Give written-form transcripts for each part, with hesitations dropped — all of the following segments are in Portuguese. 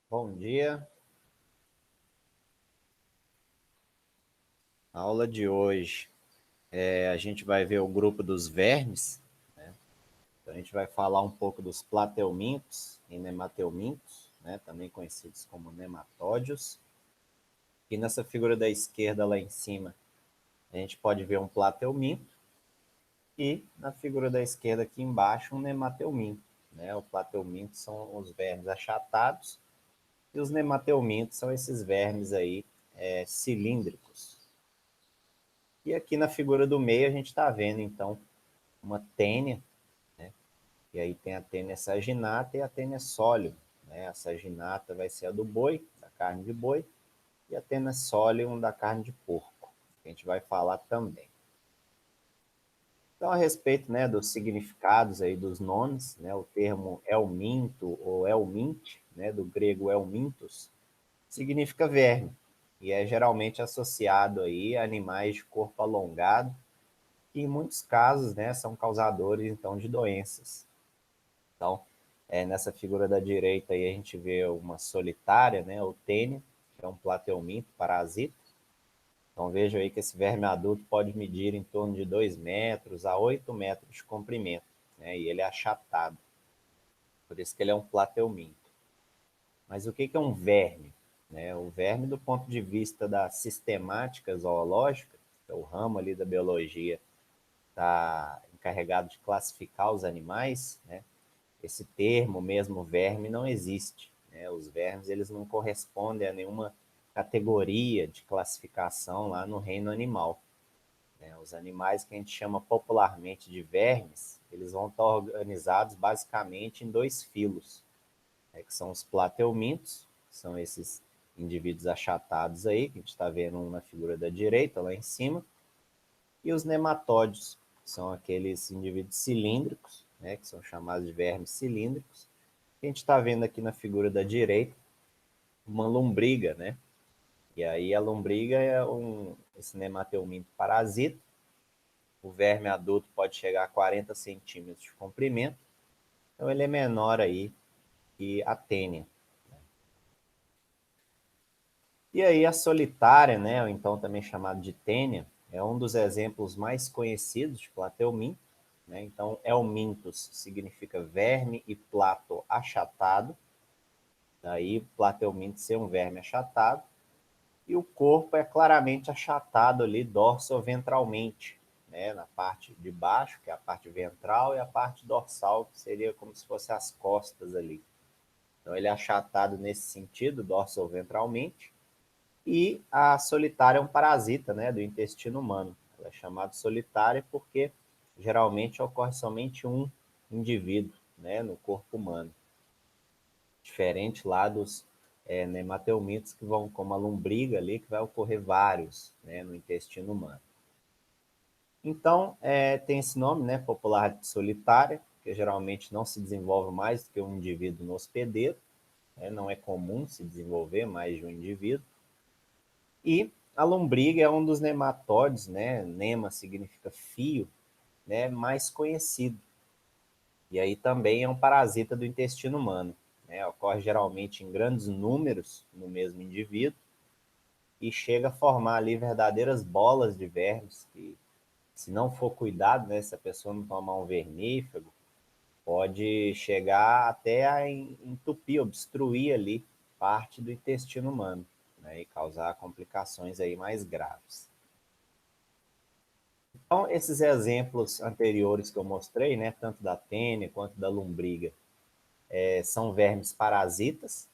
Bom dia. A aula de hoje a gente vai ver o grupo dos vermes, né? Então, a gente vai falar um pouco dos plateumintos e nemateumintos, né? Também conhecidos como nematódios. E nessa figura da esquerda lá em cima, a gente pode ver um plateuminto e na figura da esquerda aqui embaixo um nemateuminto, né? O plateuminto são os vermes achatados e os nemateumintos são esses vermes aí cilíndricos. E aqui na figura do meio a gente está vendo, então, uma tênia, né? E aí tem a tênia saginata e a tênia solium, né? A saginata vai ser a do boi, da carne de boi, e a tênia solium da carne de porco, que a gente vai falar também. Então, a respeito, né, dos significados aí dos nomes, né, o termo helminto ou helminte, né, do grego helmintos, significa verme, e é geralmente associado aí a animais de corpo alongado, que em muitos casos, né, são causadores então de doenças. Então, nessa figura da direita aí a gente vê uma solitária, né, o tênia, que é um plateuminto parasita. Então veja aí que esse verme adulto pode medir em torno de 2 metros a 8 metros de comprimento, né, e ele é achatado, por isso que ele é um plateuminto. Mas o que é um verme? Né? O verme, do ponto de vista da sistemática zoológica, que é o ramo ali da biologia está encarregado de classificar os animais, né? Esse termo mesmo verme não existe, né? Os vermes eles não correspondem a nenhuma categoria de classificação lá no reino animal, né? Os animais que a gente chama popularmente de vermes, eles vão estar organizados basicamente em dois filos, né? Que são os plateumintos, que são esses indivíduos achatados aí, que a gente está vendo na figura da direita, lá em cima, e os nematódios, que são aqueles indivíduos cilíndricos, né, que são chamados de vermes cilíndricos. A gente está vendo aqui na figura da direita uma lombriga, né? E aí a lombriga é esse nemateuminto parasita. O verme adulto pode chegar a 40 centímetros de comprimento, então ele é menor aí que a tênia. E aí a solitária, né, ou então também chamado de tênia, é um dos exemplos mais conhecidos de plateuminto, né? Então, helmintos significa verme e plato achatado, daí plateuminto ser um verme achatado, e o corpo é claramente achatado ali dorso-ventralmente, né? Na parte de baixo, que é a parte ventral, e a parte dorsal, que seria como se fosse as costas ali. Então, ele é achatado nesse sentido, dorso-ventralmente, e a solitária é um parasita, né, do intestino humano. Ela é chamada solitária porque geralmente ocorre somente um indivíduo, né, no corpo humano. Diferente lá dos nemateumintos que vão, como a lombriga ali, que vai ocorrer vários, né, no intestino humano. Então, tem esse nome, né, popular de solitária, que geralmente não se desenvolve mais do que um indivíduo no hospedeiro, né, não é comum se desenvolver mais de um indivíduo. E a lombriga é um dos nematóides, né? Nema significa fio, né? Mais conhecido. E aí também é um parasita do intestino humano, né? Ocorre geralmente em grandes números no mesmo indivíduo e chega a formar ali verdadeiras bolas de vermes que, se não for cuidado, né? Se a pessoa não tomar um vermífugo, pode chegar até a entupir, obstruir ali parte do intestino humano, né? E causar complicações aí mais graves. Então, esses exemplos anteriores que eu mostrei, né, tanto da tênia quanto da lombriga, são vermes parasitas.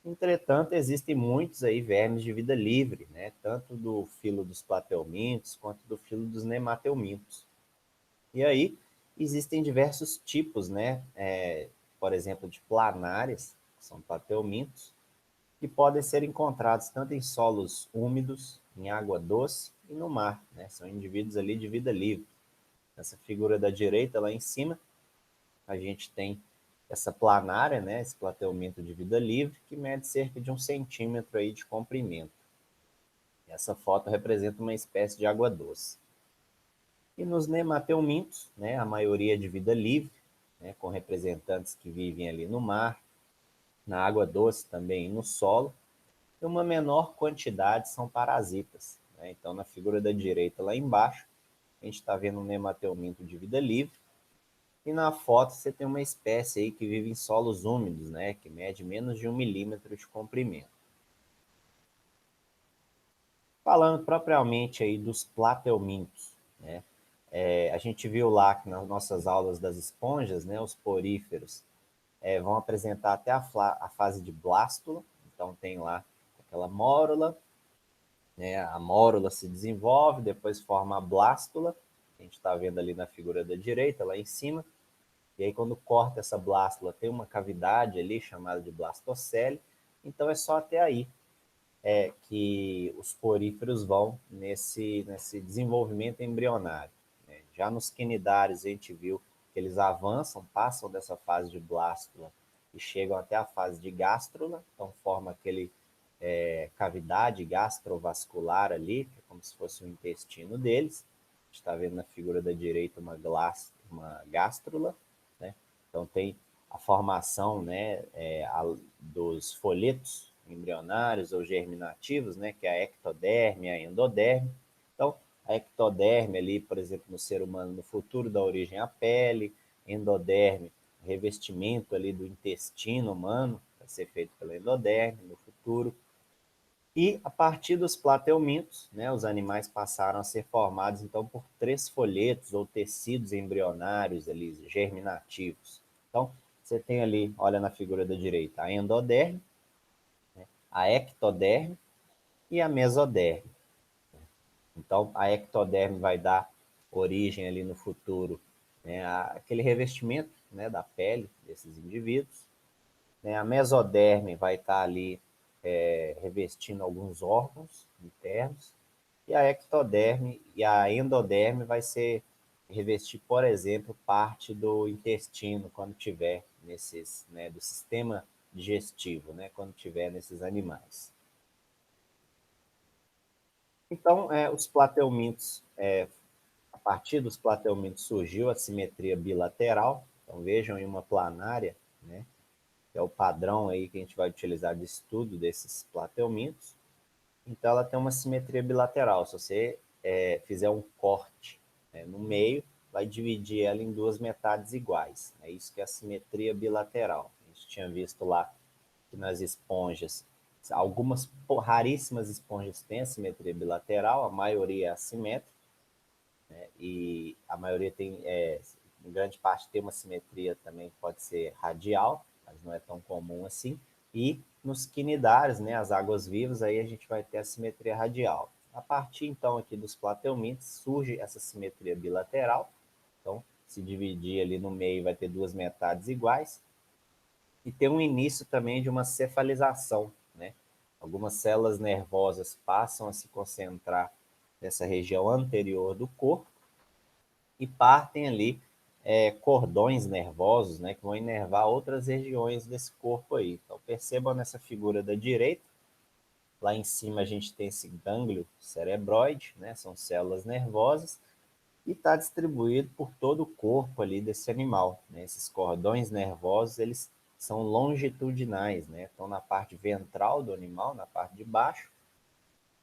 Entretanto, existem muitos aí vermes de vida livre, né, tanto do filo dos plateumintos quanto do filo dos nemateumintos. E aí existem diversos tipos, né, por exemplo, de planárias, que são plateumintos, que podem ser encontrados tanto em solos úmidos, em água doce e no mar, né, são indivíduos ali de vida livre. Nessa figura da direita, lá em cima, a gente tem essa planária, né, esse plateuminto de vida livre, que mede cerca de 1 centímetro aí de comprimento. Essa foto representa uma espécie de água doce. E nos nemateumintos, né, a maioria de vida livre, né, com representantes que vivem ali no mar, na água doce também e no solo, e uma menor quantidade são parasitas, né? Então, na figura da direita, lá embaixo, a gente está vendo um nemateuminto de vida livre, e na foto você tem uma espécie aí que vive em solos úmidos, né? Que mede menos de 1 milímetro de comprimento. Falando propriamente aí dos plateumintos, né? A gente viu lá que nas nossas aulas das esponjas, né, os poríferos vão apresentar até a fase de blástula, então tem lá aquela mórula, né, a mórula se desenvolve, depois forma a blástula, a gente está vendo ali na figura da direita, lá em cima, e aí quando corta essa blástula tem uma cavidade ali chamada de blastocele, então é só até aí que os poríferos vão nesse desenvolvimento embrionário, né? Já nos quinidários a gente viu que eles avançam, passam dessa fase de blástula e chegam até a fase de gástrula, então forma aquele cavidade gastrovascular ali, que é como se fosse o intestino deles. A gente está vendo na figura da direita uma gástrula, né? Então tem a formação, né, dos folhetos embrionários ou germinativos, né, que é a ectoderme e a endoderme. Então, a ectoderme ali, por exemplo, no ser humano, no futuro dá origem à pele, endoderme, revestimento ali do intestino humano, vai ser feito pela endoderme no futuro. E a partir dos plateumintos, né, os animais passaram a ser formados então por 3 folhetos ou tecidos embrionários ali, germinativos. Então, você tem ali, olha na figura da direita, a endoderme, né, a ectoderme e a mesoderme. Então, a ectoderme vai dar origem ali no futuro, né, àquele revestimento, né, da pele desses indivíduos. Né? A mesoderme vai estar ali revestindo alguns órgãos internos, e a ectoderme e a endoderme vai ser revestir, por exemplo, parte do intestino quando tiver nesses, né, do sistema digestivo, né, quando tiver nesses animais. Então, os plateumintos, a partir dos plateumintos surgiu a simetria bilateral. Então, vejam em uma planária, né, que é o padrão aí que a gente vai utilizar de estudo desses plateumintos. Então, ela tem uma simetria bilateral. Se você fizer um corte, né, no meio, vai dividir ela em 2 metades iguais. É isso que é a simetria bilateral. A gente tinha visto lá que nas esponjas, algumas raríssimas esponjas têm a simetria bilateral, a maioria é assimétrica, né, e a maioria tem, em grande parte, tem uma simetria também, pode ser radial, mas não é tão comum assim. E nos quinidários, né, as águas-vivas, aí a gente vai ter a simetria radial. A partir, então, aqui dos plateumintos, surge essa simetria bilateral. Então, se dividir ali no meio, vai ter 2 metades iguais. E tem um início também de uma cefalização, né? Algumas células nervosas passam a se concentrar nessa região anterior do corpo e partem ali cordões nervosos, né, que vão inervar outras regiões desse corpo aí. Então, percebam nessa figura da direita, lá em cima a gente tem esse gânglio cerebroide, né, são células nervosas, e está distribuído por todo o corpo ali desse animal, né? Esses cordões nervosos, eles são longitudinais, né? Estão na parte ventral do animal, na parte de baixo,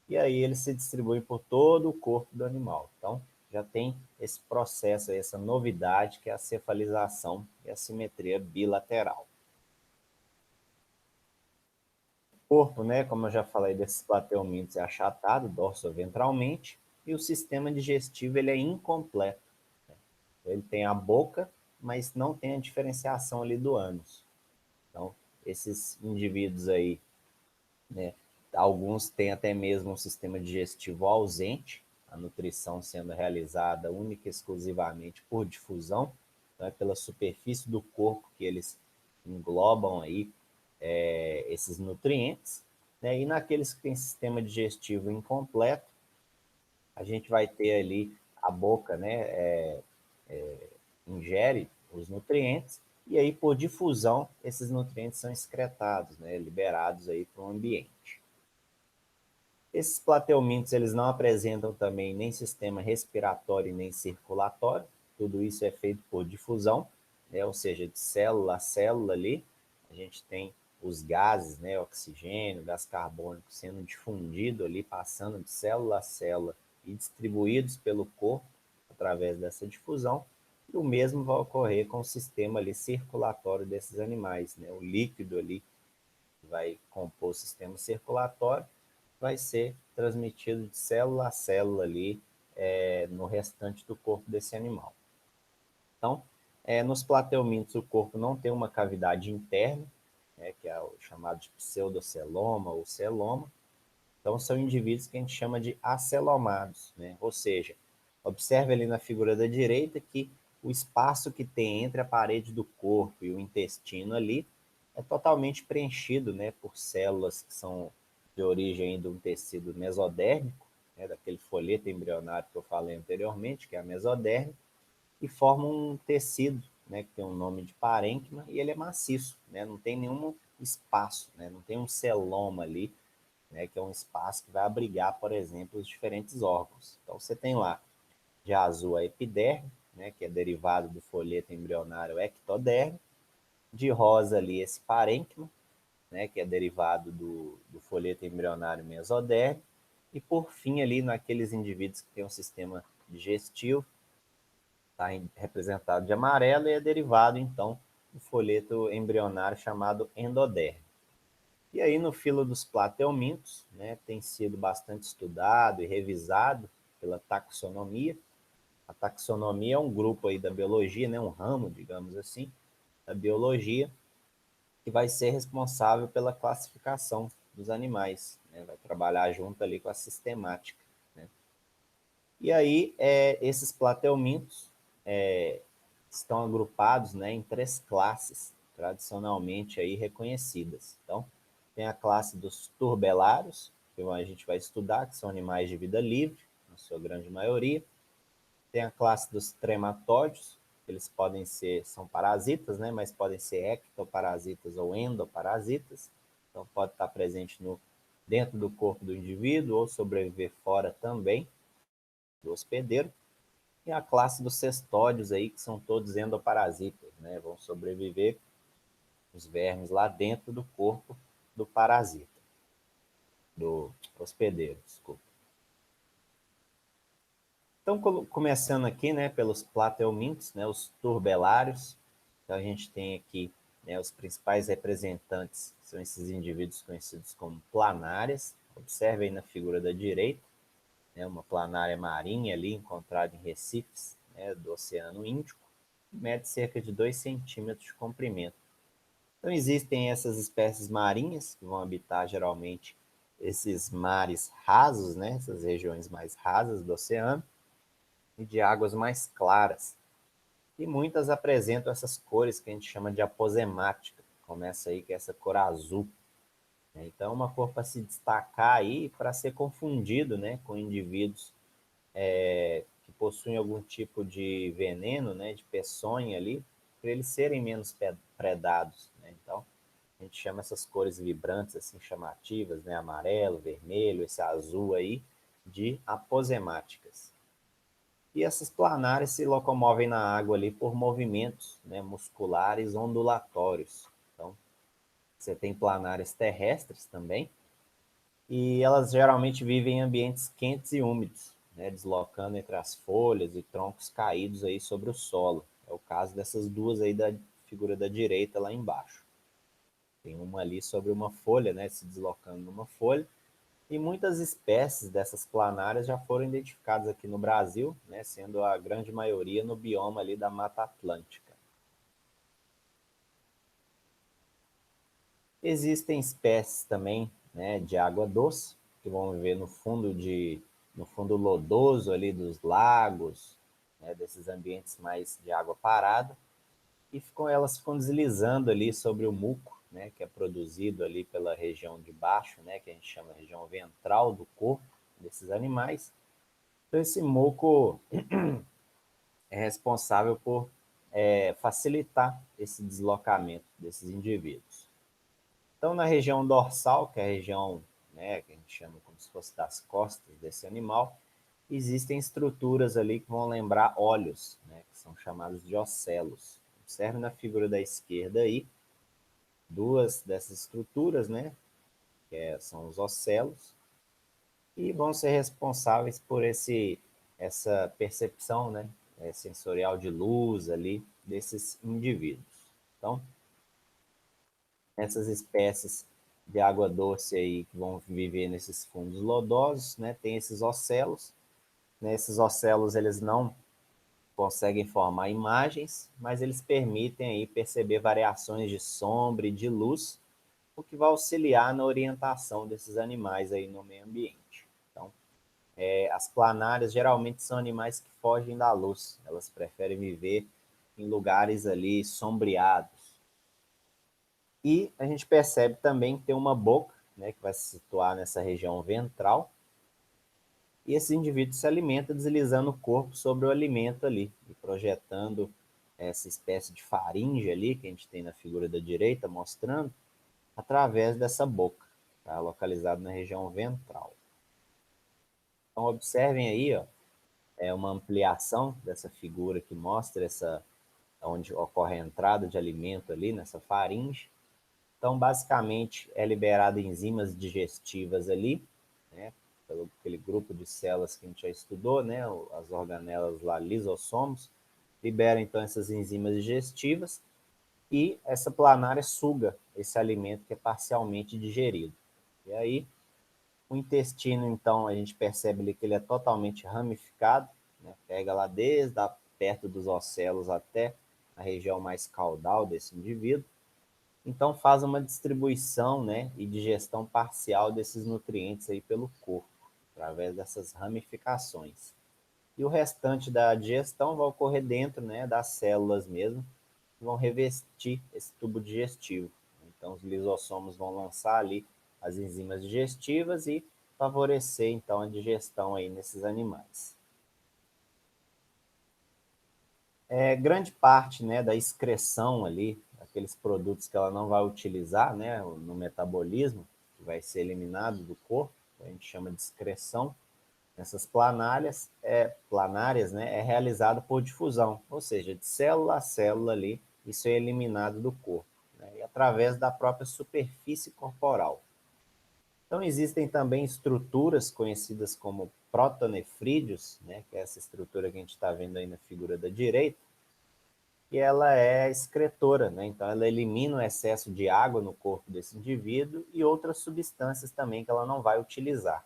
e aí eles se distribuem por todo o corpo do animal. Então, já tem esse processo, essa novidade, que é a cefalização e a simetria bilateral. O corpo, né, como eu já falei, desses plateumintos é achatado dorsoventralmente, e o sistema digestivo ele é incompleto. Ele tem a boca, mas não tem a diferenciação ali do ânus. Então, esses indivíduos aí, né, alguns têm até mesmo um sistema digestivo ausente, a nutrição sendo realizada única e exclusivamente por difusão, então é pela superfície do corpo que eles englobam aí esses nutrientes, né? E naqueles que têm sistema digestivo incompleto, a gente vai ter ali a boca, né, ingere os nutrientes e aí por difusão esses nutrientes são excretados, né, liberados aí para o ambiente. Esses plateumintos eles não apresentam também nem sistema respiratório nem circulatório, tudo isso é feito por difusão, né, ou seja, de célula a célula ali, a gente tem os gases, né, oxigênio, gás carbônico sendo difundido ali, passando de célula a célula e distribuídos pelo corpo através dessa difusão, e o mesmo vai ocorrer com o sistema ali circulatório desses animais, né? O líquido ali que vai compor o sistema circulatório vai ser transmitido de célula a célula ali no restante do corpo desse animal. Então, nos plateumintos o corpo não tem uma cavidade interna, né, que é o chamado de pseudoceloma ou celoma. Então, são indivíduos que a gente chama de acelomados, né? Ou seja, observe ali na figura da direita que o espaço que tem entre a parede do corpo e o intestino ali é totalmente preenchido, né, por células que são de origem de um tecido mesodérmico, né, daquele folheto embrionário que eu falei anteriormente, que é a mesodérmica, e forma um tecido, né, que tem um nome de parênquima, e ele é maciço, né, não tem nenhum espaço, né, não tem um celoma ali, né, que é um espaço que vai abrigar, por exemplo, os diferentes órgãos. Então, você tem lá de azul a epiderme, né, que é derivado do folheto embrionário ectoderme, de rosa ali esse parênquima, né, que é derivado do folheto embrionário mesoderme, e por fim ali naqueles indivíduos que têm um sistema digestivo, está representado de amarelo e é derivado então do folheto embrionário chamado endoderme. E aí no filo dos plateumintos, né, tem sido bastante estudado e revisado pela taxonomia. A taxonomia é um grupo aí da biologia, né, um ramo, digamos assim, da biologia, que vai ser responsável pela classificação dos animais, né, vai trabalhar junto ali com a sistemática, né. E aí esses plateumintos estão agrupados, né, em 3 classes tradicionalmente aí reconhecidas. Então, tem a classe dos turbelários, que a gente vai estudar, que são animais de vida livre, na sua grande maioria. Tem a classe dos trematóides, eles podem ser, são parasitas, né, mas podem ser ectoparasitas ou endoparasitas. Então, pode estar presente dentro do corpo do indivíduo ou sobreviver fora também do hospedeiro. E a classe dos cestódios aí, que são todos endoparasitas, né, vão sobreviver os vermes lá dentro do corpo do parasita, do hospedeiro, desculpa. Então, começando aqui, né, pelos plateumintos, né, os turbelários. Então, a gente tem aqui, né, os principais representantes, são esses indivíduos conhecidos como planárias. Observe aí na figura da direita, né, uma planária marinha ali, encontrada em recifes, né, do Oceano Índico, mede cerca de 2 centímetros de comprimento. Então, existem essas espécies marinhas, que vão habitar geralmente esses mares rasos, né, essas regiões mais rasas do oceano, e de águas mais claras. E muitas apresentam essas cores que a gente chama de aposemática. Começa aí com essa cor azul. Né? Então, é uma cor para se destacar aí, para ser confundido, né, com indivíduos que possuem algum tipo de veneno, né, de peçonha ali, para eles serem menos predados. Né? Então, a gente chama essas cores vibrantes, assim, chamativas, né, amarelo, vermelho, esse azul aí, de aposemáticas. E essas planárias se locomovem na água ali por movimentos, né, musculares ondulatórios. Então, você tem planárias terrestres também, e elas geralmente vivem em ambientes quentes e úmidos, né, deslocando entre as folhas e troncos caídos aí sobre o solo. É o caso dessas duas aí da figura da direita lá embaixo. Tem uma ali sobre uma folha, né, se deslocando numa folha, e muitas espécies dessas planárias já foram identificadas aqui no Brasil, né, sendo a grande maioria no bioma ali da Mata Atlântica. Existem espécies também, né, de água doce, que vão viver no fundo lodoso ali dos lagos, né, desses ambientes mais de água parada, e elas ficam deslizando ali sobre o muco, né, que é produzido ali pela região de baixo, né, que a gente chama de região ventral do corpo desses animais. Então, esse muco é responsável por facilitar esse deslocamento desses indivíduos. Então, na região dorsal, que é a região, né, que a gente chama como se fosse das costas desse animal, existem estruturas ali que vão lembrar olhos, né, que são chamados de ocelos. Observe na figura da esquerda aí, duas dessas estruturas, né, são os ocelos, e vão ser responsáveis por essa percepção, né, sensorial de luz ali desses indivíduos. Então, essas espécies de água doce aí que vão viver nesses fundos lodosos, né, tem esses ocelos. Né, esses ocelos eles não conseguem formar imagens, mas eles permitem aí perceber variações de sombra e de luz, o que vai auxiliar na orientação desses animais aí no meio ambiente. Então, as planárias geralmente são animais que fogem da luz, elas preferem viver em lugares ali sombreados. E a gente percebe também que tem uma boca, né, que vai se situar nessa região ventral, e esse indivíduo se alimenta deslizando o corpo sobre o alimento ali, e projetando essa espécie de faringe ali, que a gente tem na figura da direita, mostrando, através dessa boca, tá? Localizado na região ventral. Então, observem aí, ó, uma ampliação dessa figura que mostra onde ocorre a entrada de alimento ali nessa faringe. Então, basicamente, é liberado enzimas digestivas ali, né, pelo aquele grupo de células que a gente já estudou, né, as organelas lá, lisossomos, libera então essas enzimas digestivas e essa planária suga esse alimento que é parcialmente digerido. E aí, o intestino, então, a gente percebe ali que ele é totalmente ramificado, né, pega lá desde perto dos ocelos até a região mais caudal desse indivíduo. Então faz uma distribuição, né, e digestão parcial desses nutrientes aí pelo corpo, através dessas ramificações. E o restante da digestão vai ocorrer dentro, né, das células mesmo, que vão revestir esse tubo digestivo. Então os lisossomos vão lançar ali as enzimas digestivas e favorecer então a digestão aí nesses animais. Grande parte, né, da excreção ali, aqueles produtos que ela não vai utilizar, né, no metabolismo, que vai ser eliminado do corpo, a gente chama de excreção, nessas planárias, né, é realizado por difusão, ou seja, de célula a célula ali, isso é eliminado do corpo, né, e através da própria superfície corporal. Então, existem também estruturas conhecidas como protonefrídeos, né, que é essa estrutura que a gente está vendo aí na figura da direita, e ela é excretora, né? Então ela elimina o excesso de água no corpo desse indivíduo e outras substâncias também que ela não vai utilizar.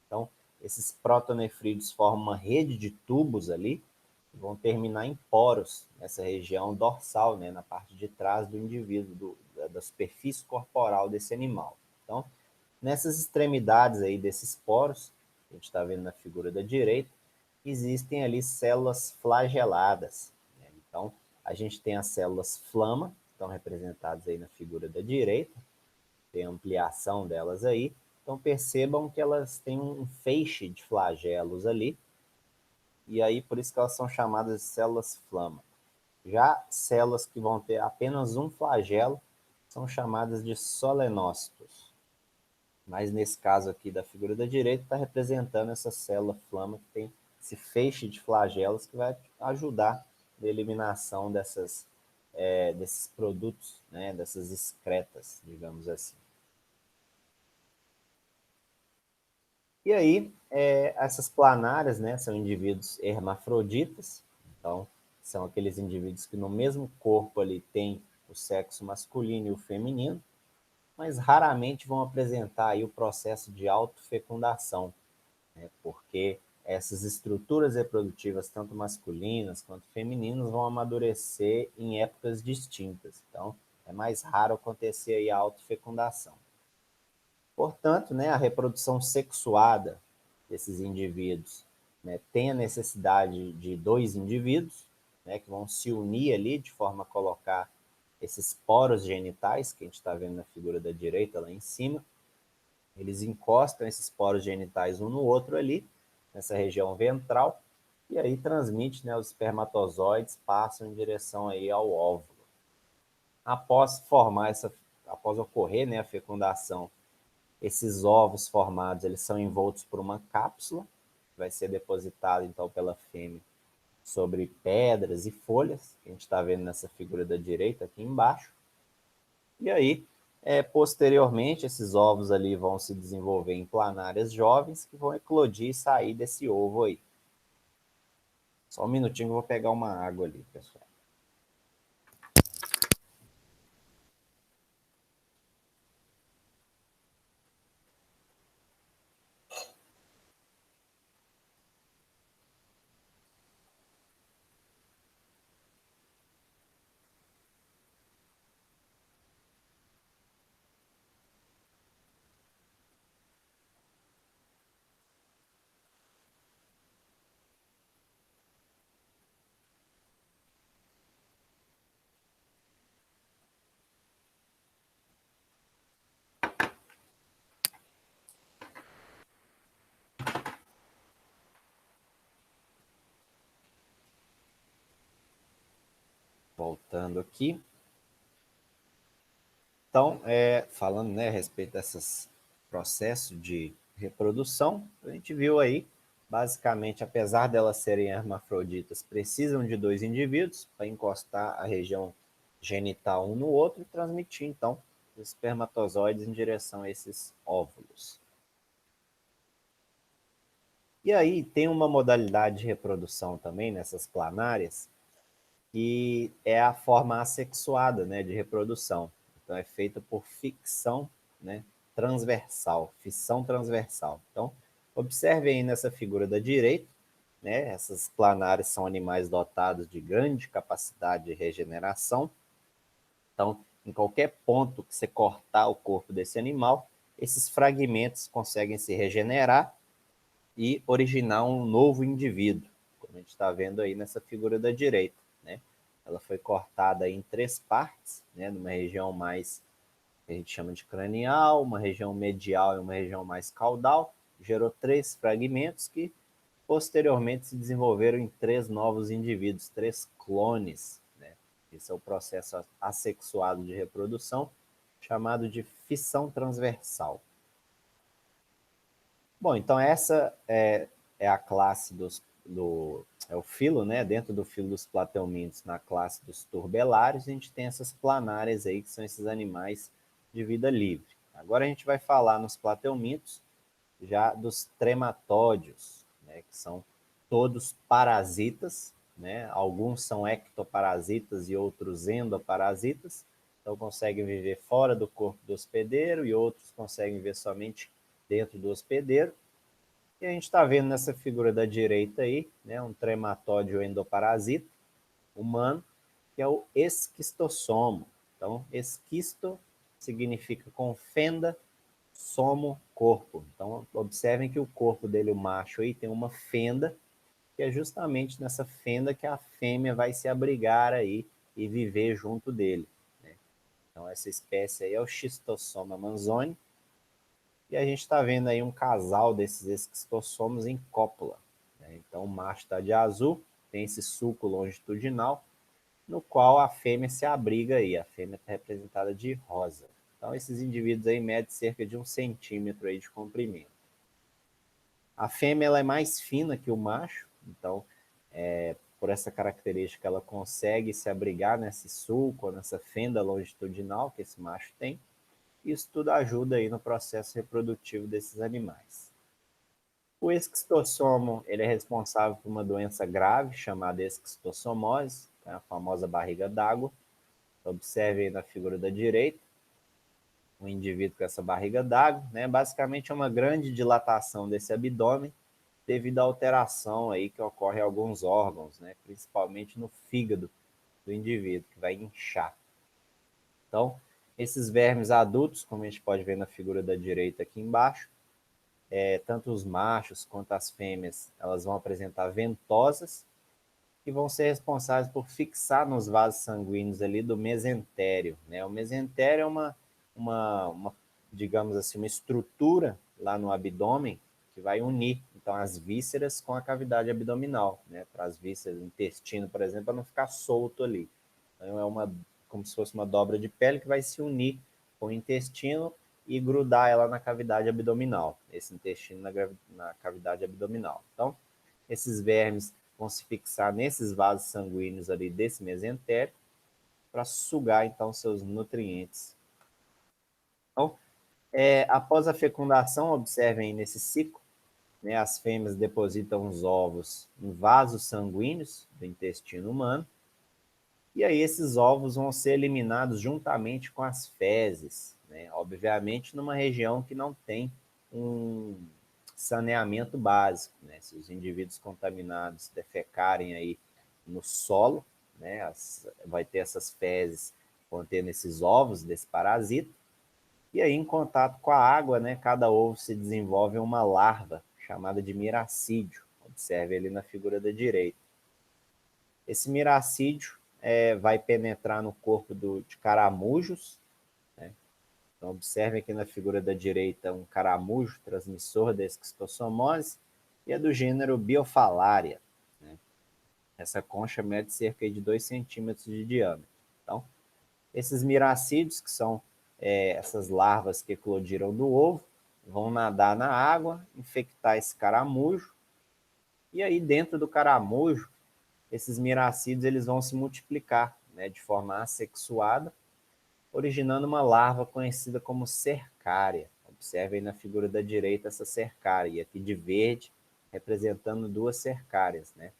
Então, esses protonefrídeos formam uma rede de tubos ali, que vão terminar em poros nessa região dorsal, né? Na parte de trás do indivíduo, da superfície corporal desse animal. Então, nessas extremidades aí desses poros, que a gente está vendo na figura da direita, existem ali células flageladas, né? Então, a gente tem as células flama, que estão representadas aí na figura da direita, tem ampliação delas aí. Então, percebam que elas têm um feixe de flagelos ali, e aí por isso que elas são chamadas de células flama. Já células que vão ter apenas um flagelo são chamadas de solenócitos. Mas nesse caso aqui da figura da direita, está representando essa célula flama que tem esse feixe de flagelos que vai ajudar na eliminação desses produtos, né, dessas excretas, digamos assim. E aí, essas planárias, né, são indivíduos hermafroditas, então são aqueles indivíduos que no mesmo corpo ali tem o sexo masculino e o feminino, mas raramente vão apresentar aí o processo de autofecundação, né, porque essas estruturas reprodutivas, tanto masculinas quanto femininas, vão amadurecer em épocas distintas. Então, é mais raro acontecer aí a autofecundação. Portanto, né, a reprodução sexuada desses indivíduos, né, tem a necessidade de dois indivíduos, né, que vão se unir ali de forma a colocar esses poros genitais, que a gente está vendo na figura da direita lá em cima, eles encostam esses poros genitais um no outro ali, nessa região ventral, e aí transmite, né, os espermatozoides passam em direção aí ao óvulo. Após ocorrer, né, a fecundação, esses ovos formados, eles são envoltos por uma cápsula, que vai ser depositada então pela fêmea sobre pedras e folhas, que a gente está vendo nessa figura da direita aqui embaixo. E aí, posteriormente, esses ovos ali vão se desenvolver em planárias jovens que vão eclodir e sair desse ovo aí. Só um minutinho que eu vou pegar uma água ali, pessoal. Voltando aqui. Então, falando, né, a respeito desses processos de reprodução, a gente viu aí, basicamente, apesar delas serem hermafroditas, precisam de dois indivíduos para encostar a região genital um no outro e transmitir, então, os espermatozoides em direção a esses óvulos. E aí tem uma modalidade de reprodução também nessas planárias, que é a forma assexuada, né, de reprodução. Então é feita por ficção, né, transversal, fissão transversal. Então, observe aí nessa figura da direita, né, essas planárias são animais dotados de grande capacidade de regeneração. Então, em qualquer ponto que você cortar o corpo desse animal, esses fragmentos conseguem se regenerar e originar um novo indivíduo, como a gente está vendo aí nessa figura da direita, né? Ela foi cortada em três partes, né? Numa região mais, que a gente chama de cranial, uma região medial e uma região mais caudal, gerou três fragmentos que posteriormente se desenvolveram em três novos indivíduos, três clones, né? Esse é o processo assexuado de reprodução, chamado de fissão transversal. Bom, então essa é a classe é o filo, né? Dentro do filo dos plateumintos, na classe dos turbelários, a gente tem essas planárias aí, que são esses animais de vida livre. Agora a gente vai falar nos plateumintos já dos trematódios, né? Que são todos parasitas, né? Alguns são ectoparasitas e outros endoparasitas, então conseguem viver fora do corpo do hospedeiro e outros conseguem viver somente dentro do hospedeiro. E a gente está vendo nessa figura da direita aí, né, um trematóide endoparasita humano, que é o esquistossomo. Então, esquisto significa com fenda, somo, corpo. Então, observem que o corpo dele, o macho aí, tem uma fenda, que é justamente nessa fenda que a fêmea vai se abrigar aí e viver junto dele, né? Então, essa espécie aí é o Schistosoma manzoni, e a gente está vendo aí um casal desses esquistossomos em cópula, né? Então o macho está de azul, tem esse sulco longitudinal, no qual a fêmea se abriga aí. A fêmea está representada de rosa. Então esses indivíduos aí medem cerca de 1 centímetro aí de comprimento. A fêmea ela é mais fina que o macho, então por essa característica ela consegue se abrigar nesse sulco, nessa fenda longitudinal que esse macho tem. Isso tudo ajuda aí no processo reprodutivo desses animais. O esquistossomo ele é responsável por uma doença grave chamada esquistossomose, que é a famosa barriga d'água. Observe aí na figura da direita, um indivíduo com essa barriga d'água, né? Basicamente é uma grande dilatação desse abdômen devido à alteração aí que ocorre em alguns órgãos, né? Principalmente no fígado do indivíduo, que vai inchar. Então, esses vermes adultos, como a gente pode ver na figura da direita aqui embaixo, tanto os machos quanto as fêmeas, elas vão apresentar ventosas que vão ser responsáveis por fixar nos vasos sanguíneos ali do mesentério, né? O mesentério é uma, digamos assim, uma estrutura lá no abdômen que vai unir, então, as vísceras com a cavidade abdominal, né? Para as vísceras, o intestino, por exemplo, para não ficar solto ali. Então, como se fosse uma dobra de pele que vai se unir com o intestino e grudar ela na cavidade abdominal, esse intestino na cavidade abdominal. Então, esses vermes vão se fixar nesses vasos sanguíneos ali desse mesentério para sugar, então, seus nutrientes Então, após a fecundação, observem nesse ciclo, né, as fêmeas depositam os ovos em vasos sanguíneos do intestino humano, e aí esses ovos vão ser eliminados juntamente com as fezes, né, obviamente numa região que não tem um saneamento básico, né, se os indivíduos contaminados defecarem aí no solo, né, vai ter essas fezes contendo esses ovos desse parasita, e aí, em contato com a água, né, cada ovo se desenvolve uma larva chamada de miracídio. Observe ali na figura da direita. Esse miracídio vai penetrar no corpo de caramujos, né? Então, observe aqui na figura da direita um caramujo transmissor da esquistossomose e é do gênero Biofalaria, né? Essa concha mede cerca de 2 centímetros de diâmetro. Então, esses miracídios, que são essas larvas que eclodiram do ovo, vão nadar na água, infectar esse caramujo, e aí dentro do caramujo, esses miracídios eles vão se multiplicar, né, de forma assexuada, originando uma larva conhecida como cercária. Observe aí na figura da direita essa cercária, e aqui de verde, representando 2 cercárias, né?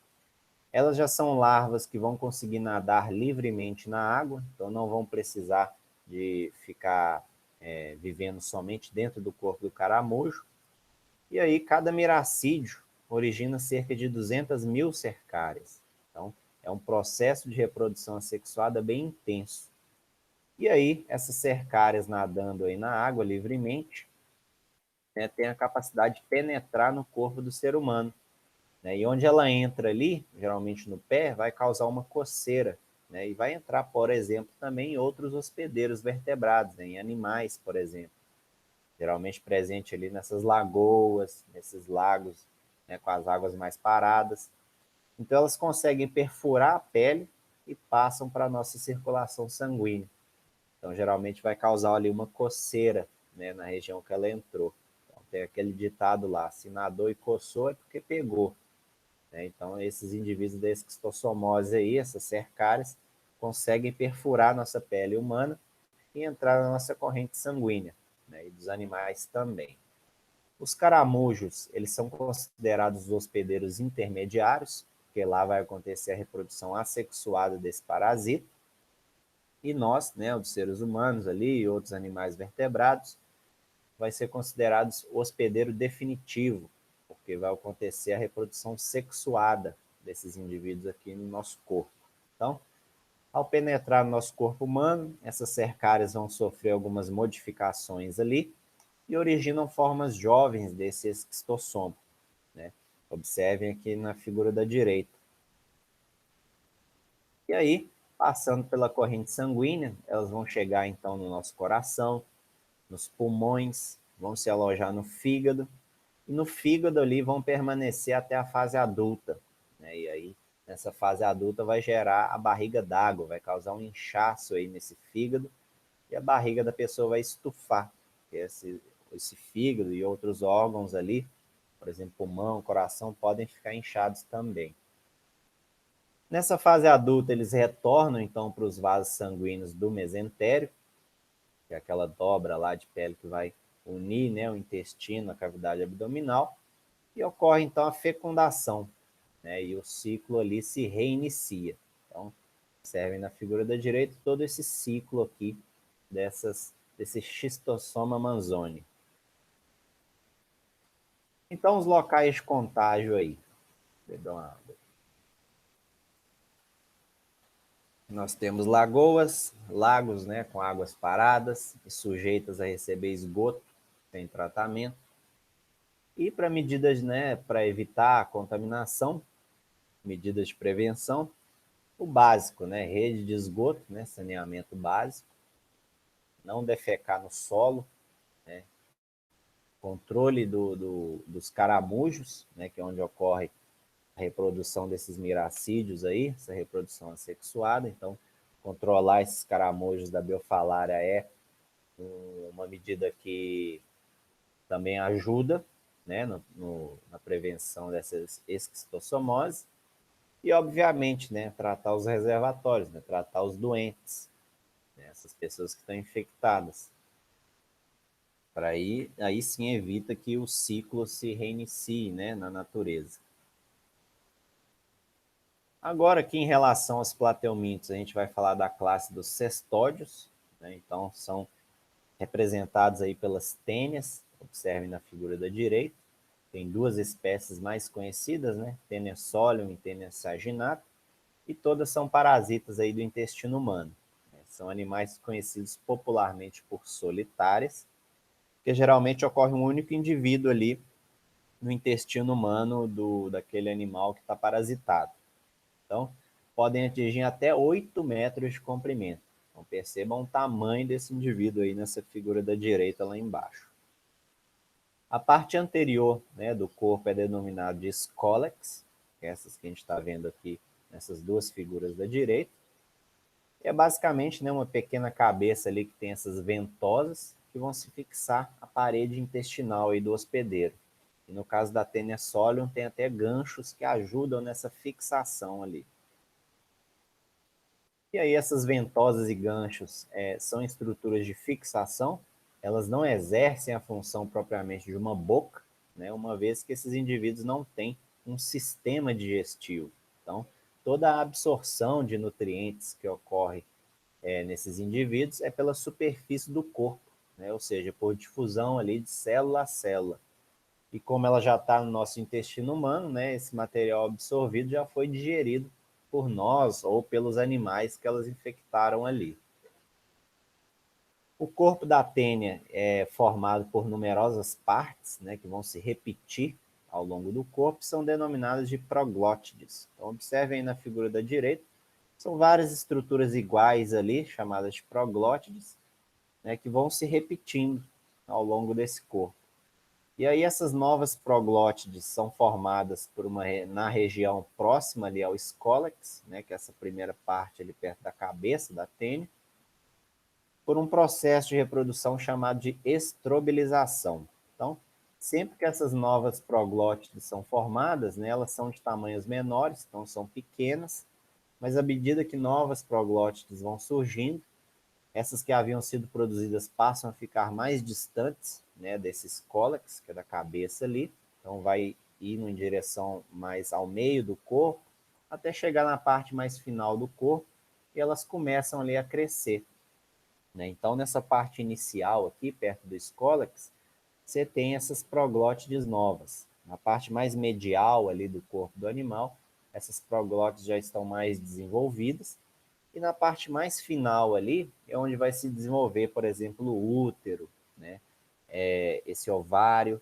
Elas já são larvas que vão conseguir nadar livremente na água, então não vão precisar de ficar vivendo somente dentro do corpo do caramujo. E aí cada miracídio origina cerca de 200 mil cercárias. Então é um processo de reprodução assexuada bem intenso. E aí essas cercárias nadando aí na água livremente, né, têm a capacidade de penetrar no corpo do ser humano. Né? E onde ela entra ali, geralmente no pé, vai causar uma coceira, né? E vai entrar, por exemplo, também em outros hospedeiros vertebrados, né? Em animais, por exemplo, geralmente presente ali nessas lagoas, nesses lagos, né? Com as águas mais paradas. Então elas conseguem perfurar a pele e passam para a nossa circulação sanguínea. Então geralmente vai causar ali uma coceira, né? Na região que ela entrou. Então, tem aquele ditado lá, se nadou e coçou é porque pegou. Então, esses indivíduos da esquistossomose aí, essas cercárias, conseguem perfurar nossa pele humana e entrar na nossa corrente sanguínea, né? E dos animais também. Os caramujos, eles são considerados hospedeiros intermediários, porque lá vai acontecer a reprodução assexuada desse parasita, e nós, né, os seres humanos ali e outros animais vertebrados, vai ser considerados hospedeiro definitivo, porque vai acontecer a reprodução sexuada desses indivíduos aqui no nosso corpo. Então, ao penetrar no nosso corpo humano, essas cercárias vão sofrer algumas modificações ali e originam formas jovens desse esquistossoma, né? Observem aqui na figura da direita. E aí, passando pela corrente sanguínea, elas vão chegar então no nosso coração, nos pulmões, vão se alojar no fígado, e no fígado ali vão permanecer até a fase adulta, né? E aí, nessa fase adulta vai gerar a barriga d'água, vai causar um inchaço aí nesse fígado, e a barriga da pessoa vai estufar. Esse fígado e outros órgãos ali, por exemplo, pulmão, coração, podem ficar inchados também. Nessa fase adulta, eles retornam então para os vasos sanguíneos do mesentério, que é aquela dobra lá de pele que vai unir, né, o intestino, a cavidade abdominal, e ocorre então a fecundação, né, e o ciclo ali se reinicia. Então, observem na figura da direita todo esse ciclo aqui desse xistossoma manzoni. Então, os locais de contágio aí. Nós temos lagoas, lagos, né, com águas paradas e sujeitas a receber esgoto sem tratamento. E para medidas, né, para evitar a contaminação, medidas de prevenção, o básico, né, rede de esgoto, né, saneamento básico, não defecar no solo, né, controle dos caramujos, né, que é onde ocorre a reprodução desses miracídios aí, essa reprodução assexuada. Então, controlar esses caramujos da biofalária é uma medida que também ajuda, né, na prevenção dessas esquistossomose. E, obviamente, né, tratar os reservatórios, né, tratar os doentes, né, essas pessoas que estão infectadas. para aí sim evita que o ciclo se reinicie, né, na natureza. Agora, aqui em relação aos plateumintos, a gente vai falar da classe dos cestódios, né? Então, são representados aí pelas tênias, observem na figura da direita. Tem duas espécies mais conhecidas, né? Tênia solium e Tênia saginata, e todas são parasitas aí do intestino humano. Né? São animais conhecidos popularmente por solitárias, que geralmente ocorre um único indivíduo ali no intestino humano daquele animal que está parasitado. Então, podem atingir até 8 metros de comprimento. Então, percebam o tamanho desse indivíduo aí nessa figura da direita lá embaixo. A parte anterior, né, do corpo é denominada de scolex, essas que a gente está vendo aqui nessas duas figuras da direita. É basicamente, né, uma pequena cabeça ali que tem essas ventosas que vão se fixar à parede intestinal aí do hospedeiro. E no caso da Tênia solium, tem até ganchos que ajudam nessa fixação ali. E aí essas ventosas e ganchos são estruturas de fixação, elas não exercem a função propriamente de uma boca, né, uma vez que esses indivíduos não têm um sistema digestivo. Então, toda a absorção de nutrientes que ocorre nesses indivíduos é pela superfície do corpo, né, ou seja, por difusão ali de célula a célula. E como ela já está no nosso intestino humano, né, esse material absorvido já foi digerido por nós ou pelos animais que elas infectaram ali. O corpo da tênia é formado por numerosas partes, né, que vão se repetir ao longo do corpo, são denominadas de proglótides. Então, observem aí na figura da direita, são várias estruturas iguais ali, chamadas de proglótides, né, que vão se repetindo ao longo desse corpo. E aí essas novas proglótides são formadas na região próxima ali ao escólex, né, que é essa primeira parte ali perto da cabeça da tênia, por um processo de reprodução chamado de estrobilização. Então, sempre que essas novas proglótides são formadas, né, elas são de tamanhos menores, então são pequenas, mas à medida que novas proglótides vão surgindo, essas que haviam sido produzidas passam a ficar mais distantes, né, desse cólex, que é da cabeça ali, então vai indo em direção mais ao meio do corpo, até chegar na parte mais final do corpo, e elas começam ali a crescer. Né? Então, nessa parte inicial aqui, perto do escólex, você tem essas proglótides novas. Na parte mais medial ali do corpo do animal, essas proglótides já estão mais desenvolvidas, e na parte mais final ali é onde vai se desenvolver, por exemplo, o útero, né? Esse ovário,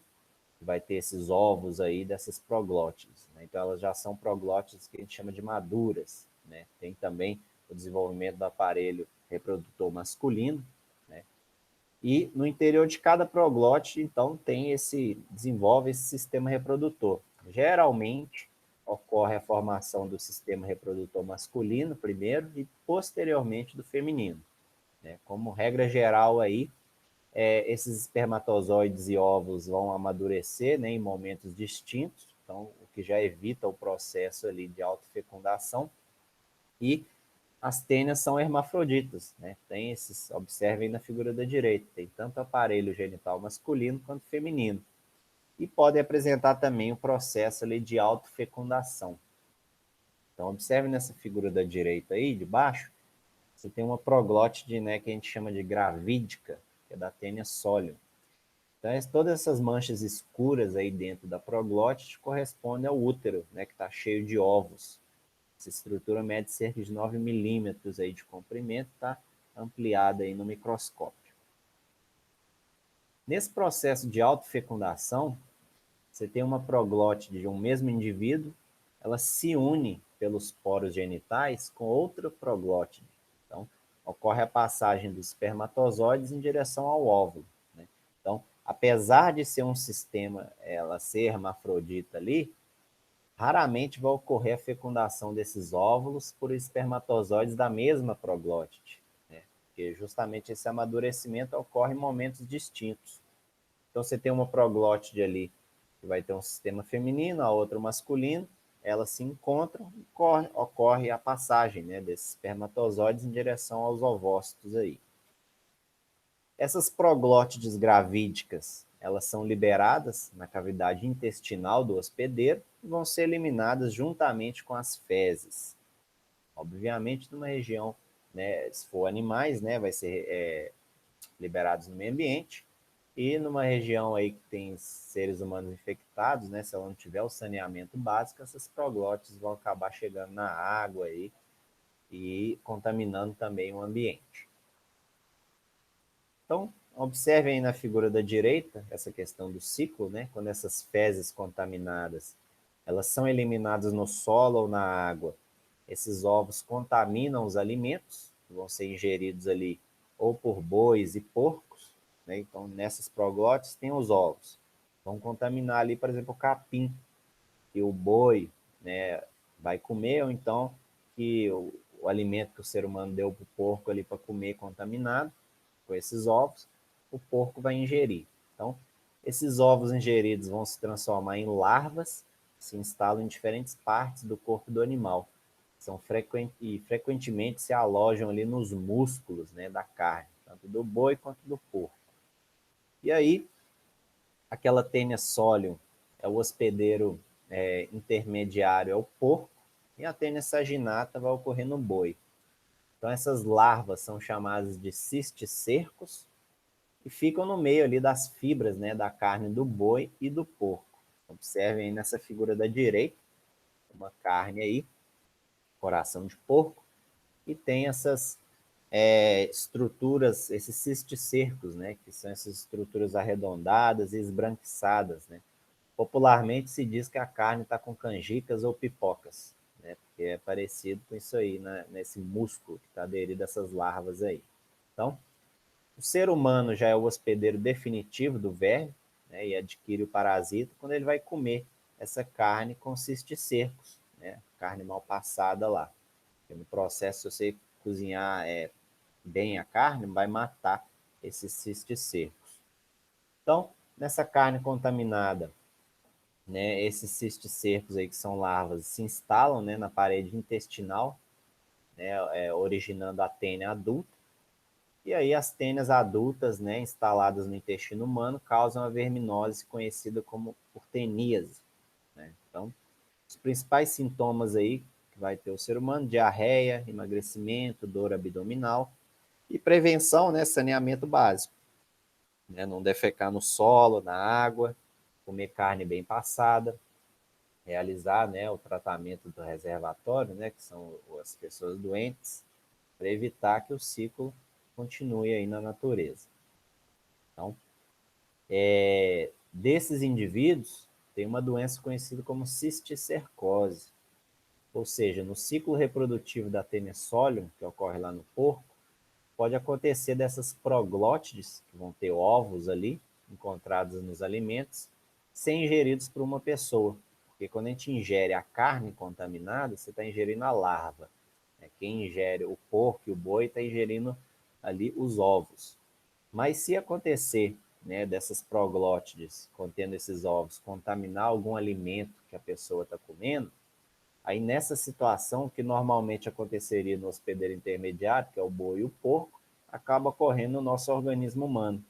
vai ter esses ovos aí dessas proglótides. Né? Então elas já são proglótides que a gente chama de maduras. Né? Tem também o desenvolvimento do aparelho reprodutor masculino, né? E no interior de cada proglótide, então, desenvolve esse sistema reprodutor. Geralmente, ocorre a formação do sistema reprodutor masculino primeiro e posteriormente do feminino. Né? Como regra geral aí, esses espermatozoides e óvulos vão amadurecer, né, em momentos distintos, então o que já evita o processo ali de autofecundação. E as tênias são hermafroditas, né? Tem esses, observem na figura da direita, tem tanto aparelho genital masculino quanto feminino. E podem apresentar também o processo ali de autofecundação. Então, observe nessa figura da direita aí, de baixo, você tem uma proglótide, né, que a gente chama de gravídica, que é da Tênia solium. Então, todas essas manchas escuras aí dentro da proglótide correspondem ao útero, né, que está cheio de ovos. Essa estrutura mede cerca de 9 milímetros aí de comprimento, está ampliada aí no microscópio. Nesse processo de autofecundação, você tem uma proglótide de um mesmo indivíduo, ela se une pelos poros genitais com outra proglótide. Então, ocorre a passagem dos espermatozoides em direção ao óvulo. Né? Então, apesar de ser um sistema, ela ser hermafrodita ali, raramente vai ocorrer a fecundação desses óvulos por espermatozoides da mesma proglótide, né? Porque justamente esse amadurecimento ocorre em momentos distintos. Então, você tem uma proglótide ali que vai ter um sistema feminino, a outra masculino, elas se encontram e ocorre a passagem, né, desses espermatozoides em direção aos ovócitos aí. Essas proglótides gravídicas, elas são liberadas na cavidade intestinal do hospedeiro e vão ser eliminadas juntamente com as fezes. Obviamente, numa região, né, se for animais, né, vai ser liberados no meio ambiente, e numa região aí que tem seres humanos infectados, né, se ela não tiver o saneamento básico, essas proglótides vão acabar chegando na água aí e contaminando também o ambiente. Então, observe aí na figura da direita essa questão do ciclo, né? Quando essas fezes contaminadas, elas são eliminadas no solo ou na água, esses ovos contaminam os alimentos, que vão ser ingeridos ali ou por bois e porcos, né? Então, nessas proglótides tem os ovos. Vão contaminar ali, por exemplo, o capim, que o boi, né, vai comer, ou então que o alimento que o ser humano deu para o porco ali para comer contaminado, com esses ovos, o porco vai ingerir. Então, esses ovos ingeridos vão se transformar em larvas, que se instalam em diferentes partes do corpo do animal. São frequentemente se alojam ali nos músculos, né, da carne, tanto do boi quanto do porco. E aí, aquela tênia solium é o hospedeiro intermediário, é o porco, e a tênia saginata vai ocorrer no boi. Então, essas larvas são chamadas de cisticercos e ficam no meio ali das fibras, né, da carne do boi e do porco. Observem aí nessa figura da direita, uma carne aí, coração de porco, e tem essas estruturas, esses cisticercos, né, que são essas estruturas arredondadas e esbranquiçadas, né. Popularmente se diz que a carne está com canjicas ou pipocas, né, porque é parecido com isso aí, né, nesse músculo que está aderido a essas larvas aí. Então, o ser humano já é o hospedeiro definitivo do verme, né, e adquire o parasita quando ele vai comer essa carne com cisticercos, né, carne mal passada lá. Porque no processo, se você cozinhar bem a carne, vai matar esses cisticercos. Então, nessa carne contaminada, né, esses cisticercos aí que são larvas se instalam, né, na parede intestinal, né, originando a tênia adulta. E aí as tênias adultas, né, instaladas no intestino humano, causam a verminose conhecida como urteníase, né? Então, os principais sintomas aí que vai ter o ser humano: diarreia, emagrecimento, dor abdominal e prevenção, né, saneamento básico, né, não defecar no solo, na água, comer carne bem passada, realizar, né, o tratamento do reservatório, né, que são as pessoas doentes, para evitar que o ciclo continue aí na natureza. Então, desses indivíduos, tem uma doença conhecida como cisticercose, ou seja, no ciclo reprodutivo da tênia solium, que ocorre lá no porco, pode acontecer dessas proglótides, que vão ter ovos ali, encontrados nos alimentos, ser ingeridos por uma pessoa. Porque quando a gente ingere a carne contaminada, você está ingerindo a larva. Quem ingere o porco e o boi está ingerindo ali os ovos. Mas se acontecer, né, dessas proglótides contendo esses ovos contaminar algum alimento que a pessoa está comendo, aí nessa situação, que normalmente aconteceria no hospedeiro intermediário, que é o boi e o porco, acaba ocorrendo no nosso organismo humano,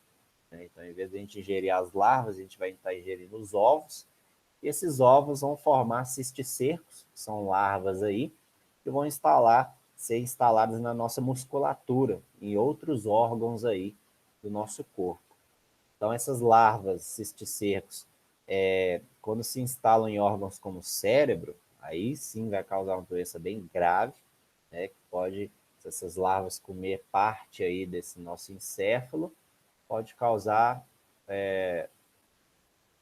né? Então, em vez de a gente ingerir as larvas, a gente vai estar ingerindo os ovos, e esses ovos vão formar cisticercos, que são larvas aí, que vão ser instaladas na nossa musculatura, em outros órgãos aí do nosso corpo. Então, essas larvas cisticercos, quando se instalam em órgãos como o cérebro, aí sim vai causar uma doença bem grave, né, que pode, se essas larvas comer parte aí desse nosso encéfalo, pode causar,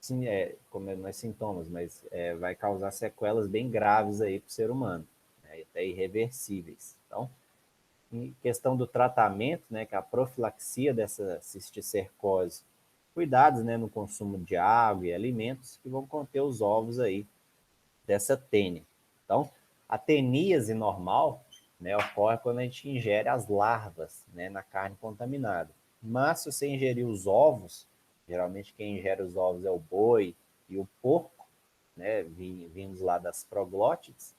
sim, como não é sintomas, mas vai causar sequelas bem graves aí para o ser humano, né, até irreversíveis. Então, em questão do tratamento, né, que é a profilaxia dessa cisticercose, cuidados, né, no consumo de água e alimentos que vão conter os ovos aí dessa tênia. Então, a teníase normal, né, ocorre quando a gente ingere as larvas, né, na carne contaminada. Mas se você ingerir os ovos, geralmente quem ingere os ovos é o boi e o porco, né, vindos lá das proglótides,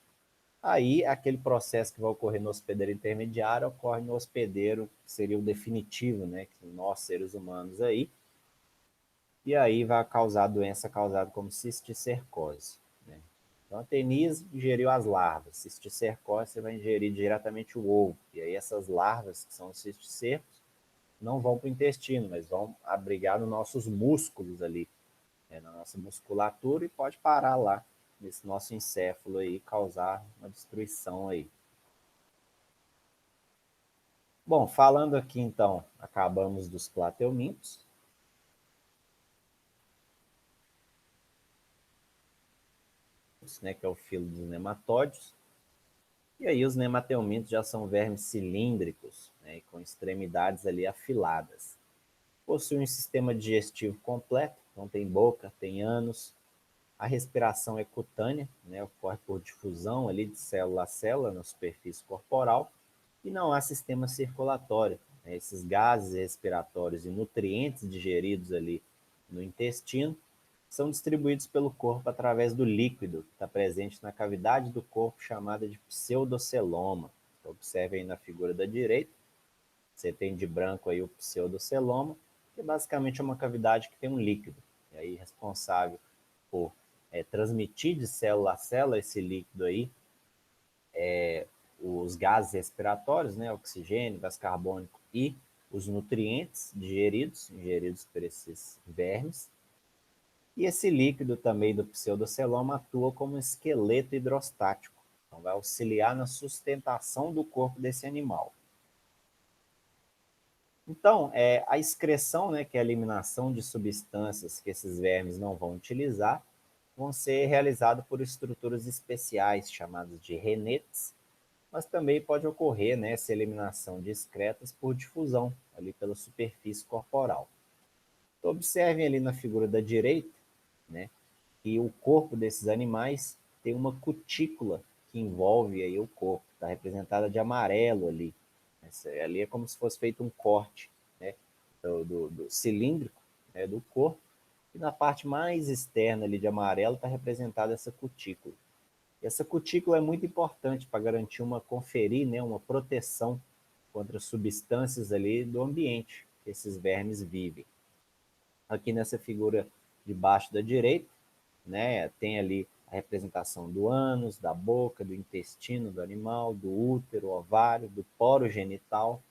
Aí, aquele processo que vai ocorrer no hospedeiro intermediário ocorre no hospedeiro, que seria o definitivo, né? Que nós, seres humanos, aí. E aí vai causar a doença causada como cisticercose, né? Então, a tenis ingeriu as larvas. Cisticercose, você vai ingerir diretamente o ovo. E aí, essas larvas, que são os cisticercos, não vão para o intestino, mas vão abrigar nos nossos músculos ali, né? Na nossa musculatura, e pode parar lá nesse nosso encéfalo aí, causar uma destruição aí. Bom, falando aqui então, acabamos dos plateumintos, né, que é o filo dos nematóides. E aí os nemateumintos já são vermes cilíndricos, né, com extremidades ali afiladas. Possuem um sistema digestivo completo, então tem boca, tem ânus. A respiração é cutânea, né, ocorre por difusão ali de célula a célula na superfície corporal, e não há sistema circulatório, né. Esses gases respiratórios e nutrientes digeridos ali no intestino são distribuídos pelo corpo através do líquido que está presente na cavidade do corpo, chamada de pseudoceloma. Então, observe aí na figura da direita, você tem de branco aí o pseudoceloma, que basicamente é uma cavidade que tem um líquido, e aí responsável por transmitir de célula a célula esse líquido aí, os gases respiratórios, né, oxigênio, gás carbônico e os nutrientes ingeridos por esses vermes. E esse líquido também do pseudoceloma atua como um esqueleto hidrostático, então vai auxiliar na sustentação do corpo desse animal. Então, a excreção, né, que é a eliminação de substâncias que esses vermes não vão utilizar, vão ser realizadas por estruturas especiais, chamadas de renetes, mas também pode ocorrer, né, essa eliminação de excretas por difusão, ali pela superfície corporal. Então, observem ali na figura da direita, né, que o corpo desses animais tem uma cutícula que envolve aí o corpo, está representada de amarelo ali. Ali é como se fosse feito um corte, né, do cilíndrico, né, do corpo, e na parte mais externa ali de amarelo está representada essa cutícula. E essa cutícula é muito importante para garantir conferir, né, uma proteção contra substâncias ali do ambiente que esses vermes vivem. Aqui nessa figura de baixo da direita, né, tem ali a representação do ânus, da boca, do intestino do animal, do útero, ovário, do poro genital,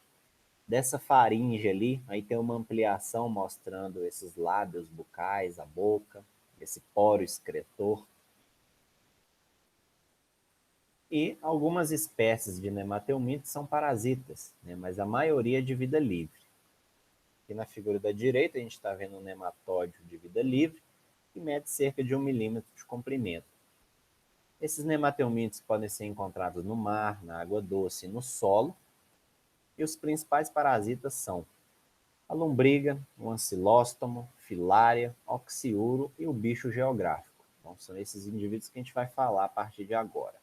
dessa faringe ali. Aí tem uma ampliação mostrando esses lábios bucais, a boca, esse poro excretor. E algumas espécies de nemateumintes são parasitas, né, mas a maioria é de vida livre. Aqui na figura da direita a gente está vendo um nematóide de vida livre, que mede cerca de 1 milímetro de comprimento. Esses nemateumintes podem ser encontrados no mar, na água doce e no solo, e os principais parasitas são a lombriga, o ancilóstomo, filária, oxiuro e o bicho geográfico. Então, são esses indivíduos que a gente vai falar a partir de agora.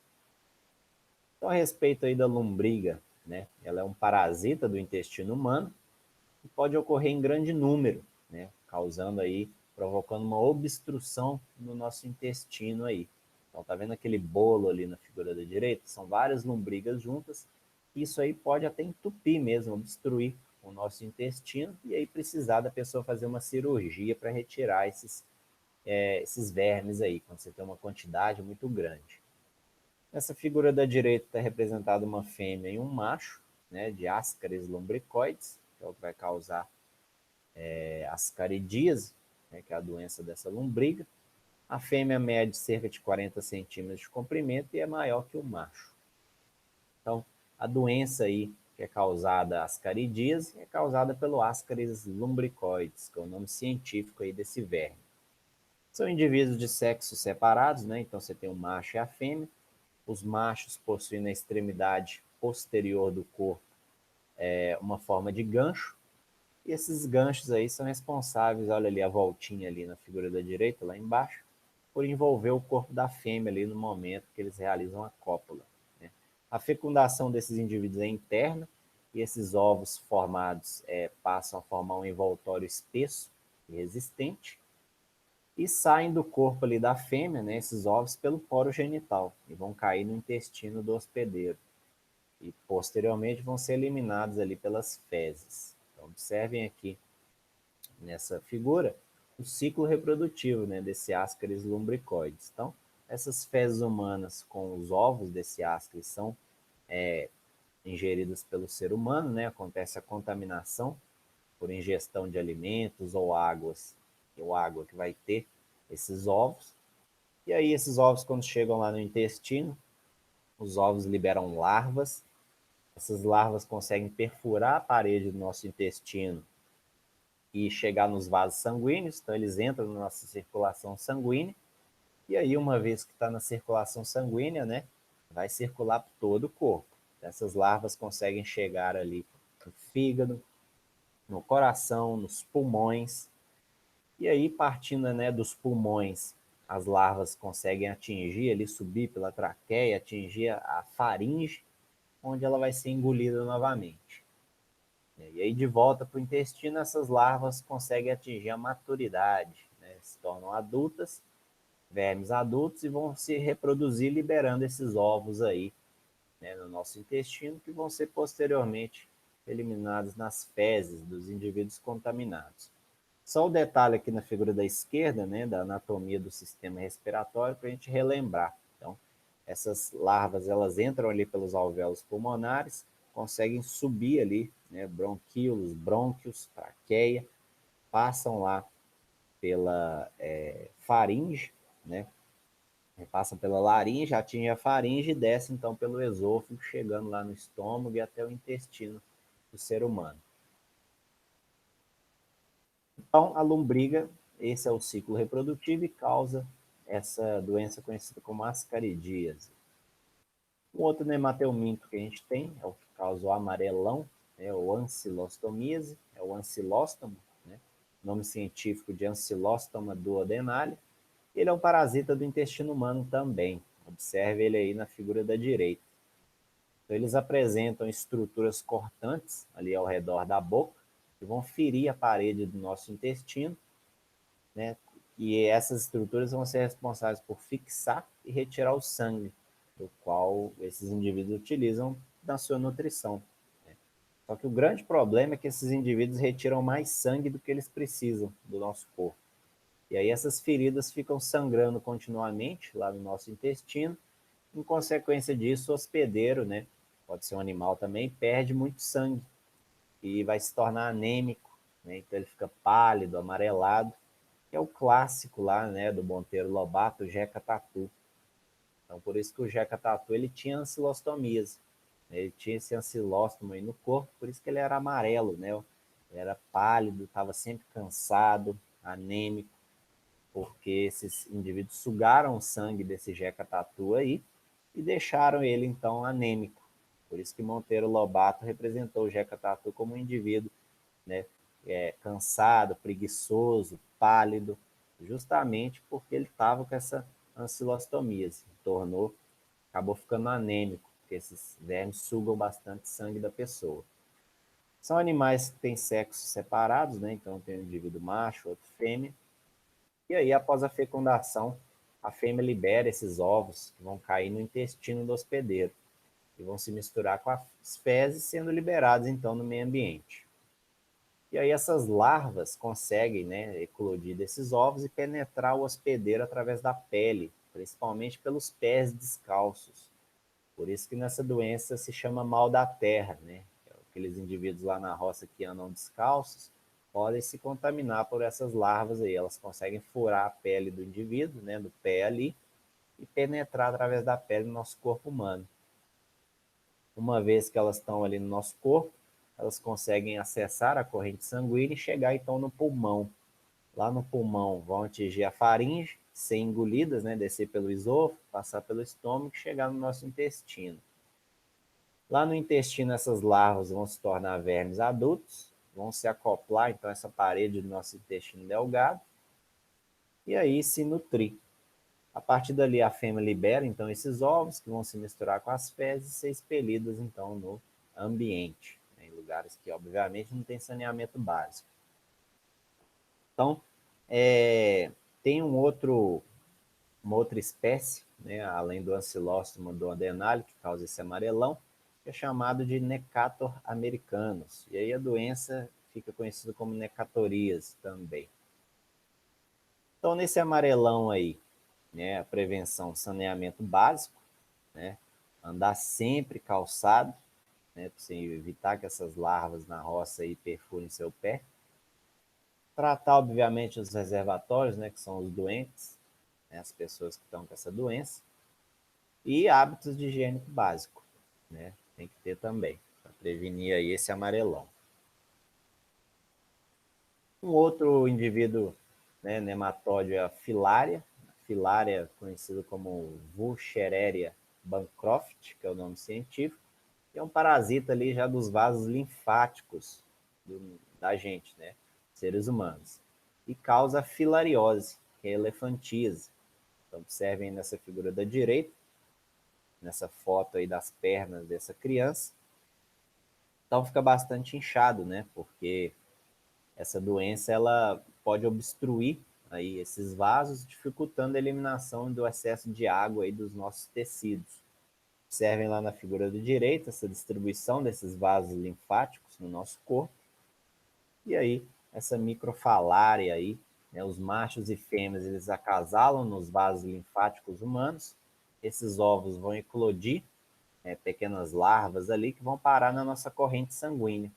Então, a respeito aí da lombriga, né, ela é um parasita do intestino humano e pode ocorrer em grande número, né, provocando uma obstrução no nosso intestino aí. Então, tá vendo aquele bolo ali na figura da direita? São várias lombrigas juntas. Isso aí pode até entupir mesmo, obstruir o nosso intestino e aí precisar da pessoa fazer uma cirurgia para retirar esses vermes aí, quando você tem uma quantidade muito grande. Nessa figura da direita está representada uma fêmea e um macho, né, de Ascaris lumbricoides, que é o que vai causar ascaridíase, né, que é a doença dessa lombriga. A fêmea mede cerca de 40 centímetros de comprimento e é maior que o macho. Então, a doença aí que é causada ascaridíase é causada pelo Ascaris lumbricoides, que é o nome científico aí desse verme. São indivíduos de sexos separados, né? Então você tem o macho e a fêmea. Os machos possuem na extremidade posterior do corpo uma forma de gancho, e esses ganchos aí são responsáveis, olha ali a voltinha ali na figura da direita, lá embaixo, por envolver o corpo da fêmea ali no momento que eles realizam a cópula, né? A fecundação desses indivíduos é interna, e esses ovos formados passam a formar um envoltório espesso e resistente, e saem do corpo ali da fêmea, né, esses ovos, pelo poro genital e vão cair no intestino do hospedeiro. E posteriormente vão ser eliminados ali pelas fezes. Então, observem aqui nessa figura o ciclo reprodutivo, né, desse Ascaris lumbricoides. Então, essas fezes humanas com os ovos desse Ascaris são ingeridas pelo ser humano, né, acontece a contaminação por ingestão de alimentos ou água que vai ter esses ovos. E aí esses ovos, quando chegam lá no intestino, os ovos liberam larvas. Essas larvas conseguem perfurar a parede do nosso intestino e chegar nos vasos sanguíneos, então eles entram na nossa circulação sanguínea, e aí uma vez que está na circulação sanguínea, né, vai circular por todo o corpo. Essas larvas conseguem chegar ali no fígado, no coração, nos pulmões, e aí partindo, né, dos pulmões, as larvas conseguem atingir ali, subir pela traqueia, atingir a faringe, onde ela vai ser engolida novamente. E aí, de volta para o intestino, essas larvas conseguem atingir a maturidade, né? Se tornam adultas, vermes adultos, e vão se reproduzir liberando esses ovos aí, né, no nosso intestino, que vão ser posteriormente eliminados nas fezes dos indivíduos contaminados. Só o detalhe aqui na figura da esquerda, né, da anatomia do sistema respiratório, para a gente relembrar. Então, essas larvas, elas entram ali pelos alvéolos pulmonares, conseguem subir ali, né, bronquíolos, brônquios, traqueia, passam lá pela faringe, né, passam pela laringe, atingem a faringe e descem então pelo esôfago, chegando lá no estômago e até o intestino do ser humano. Então, a lombriga, esse é o ciclo reprodutivo e causa essa doença conhecida como ascaridíase. Um outro nemateuminto que a gente tem é o que causa o amarelão, né, o ancilostomíase, é o ancilóstomo, né, nome científico de Ancilostoma duodenale. Ele é um parasita do intestino humano também. Observe ele aí na figura da direita. Então, eles apresentam estruturas cortantes ali ao redor da boca, que vão ferir a parede do nosso intestino, né? E essas estruturas vão ser responsáveis por fixar e retirar o sangue, do qual esses indivíduos utilizam na sua nutrição. Né? Só que o grande problema é que esses indivíduos retiram mais sangue do que eles precisam do nosso corpo. E aí essas feridas ficam sangrando continuamente lá no nosso intestino. Em consequência disso, o hospedeiro, né, pode ser um animal também, perde muito sangue e vai se tornar anêmico, né? Então ele fica pálido, amarelado, que é o clássico lá, né, do Monteiro Lobato, o Jeca Tatu. Então por isso que o Jeca Tatu ele tinha ancilostomias, né? Ele tinha esse ancilóstomo aí no corpo, por isso que ele era amarelo, né? Ele era pálido, estava sempre cansado, anêmico, porque esses indivíduos sugaram o sangue desse Jeca Tatu aí e deixaram ele então anêmico. Por isso que Monteiro Lobato representou o Jeca Tatu como um indivíduo, né, cansado, preguiçoso, pálido, justamente porque ele estava com essa ancilostomia, se tornou, acabou ficando anêmico, porque esses vermes sugam bastante sangue da pessoa. São animais que têm sexos separados, né? Então tem um indivíduo macho, outro fêmea, e aí após a fecundação, a fêmea libera esses ovos que vão cair no intestino do hospedeiro e vão se misturar com as fezes, sendo liberados então no meio ambiente. E aí essas larvas conseguem, né, eclodir desses ovos e penetrar o hospedeiro através da pele, principalmente pelos pés descalços. Por isso que nessa doença se chama mal da terra, né? Aqueles indivíduos lá na roça que andam descalços podem se contaminar por essas larvas aí. Elas conseguem furar a pele do indivíduo, né, do pé ali, e penetrar através da pele no nosso corpo humano. Uma vez que elas estão ali no nosso corpo, elas conseguem acessar a corrente sanguínea e chegar então no pulmão. Lá no pulmão vão atingir a faringe, ser engolidas, né, descer pelo esôfago, passar pelo estômago e chegar no nosso intestino. Lá no intestino, essas larvas vão se tornar vermes adultos, vão se acoplar então essa parede do nosso intestino delgado e aí se nutrir. A partir dali, a fêmea libera então esses ovos que vão se misturar com as fezes e ser expelidas então no ambiente, né, em lugares que obviamente não tem saneamento básico. Então, Tem uma outra espécie, né, além do Ancylostoma duodenale, que causa esse amarelão, que é chamado de Necator americanus. E aí a doença fica conhecida como necatorias também. Então, nesse amarelão aí, né, a prevenção, saneamento básico, né, andar sempre calçado, né, para você evitar que essas larvas na roça aí perfurem seu pé. Tratar, obviamente, os reservatórios, né, que são os doentes, né, as pessoas que estão com essa doença. E hábitos de higiene básico, né, tem que ter também, para prevenir aí esse amarelão. Um outro indivíduo, né, nematóide é a filária. A filária, conhecida como Wuchereria bancroft, que é o nome científico, que é um parasita ali já dos vasos linfáticos da gente, né, seres humanos, e causa filariose, que é elefantíase. Então, observem nessa figura da direita, nessa foto aí das pernas dessa criança. Então fica bastante inchado, né, porque essa doença ela pode obstruir aí esses vasos, dificultando a eliminação do excesso de água aí dos nossos tecidos. Observem lá na figura do direito essa distribuição desses vasos linfáticos no nosso corpo. E aí, essa microfalária aí, né, os machos e fêmeas, eles acasalam nos vasos linfáticos humanos. Esses ovos vão eclodir, pequenas larvas ali que vão parar na nossa corrente sanguínea.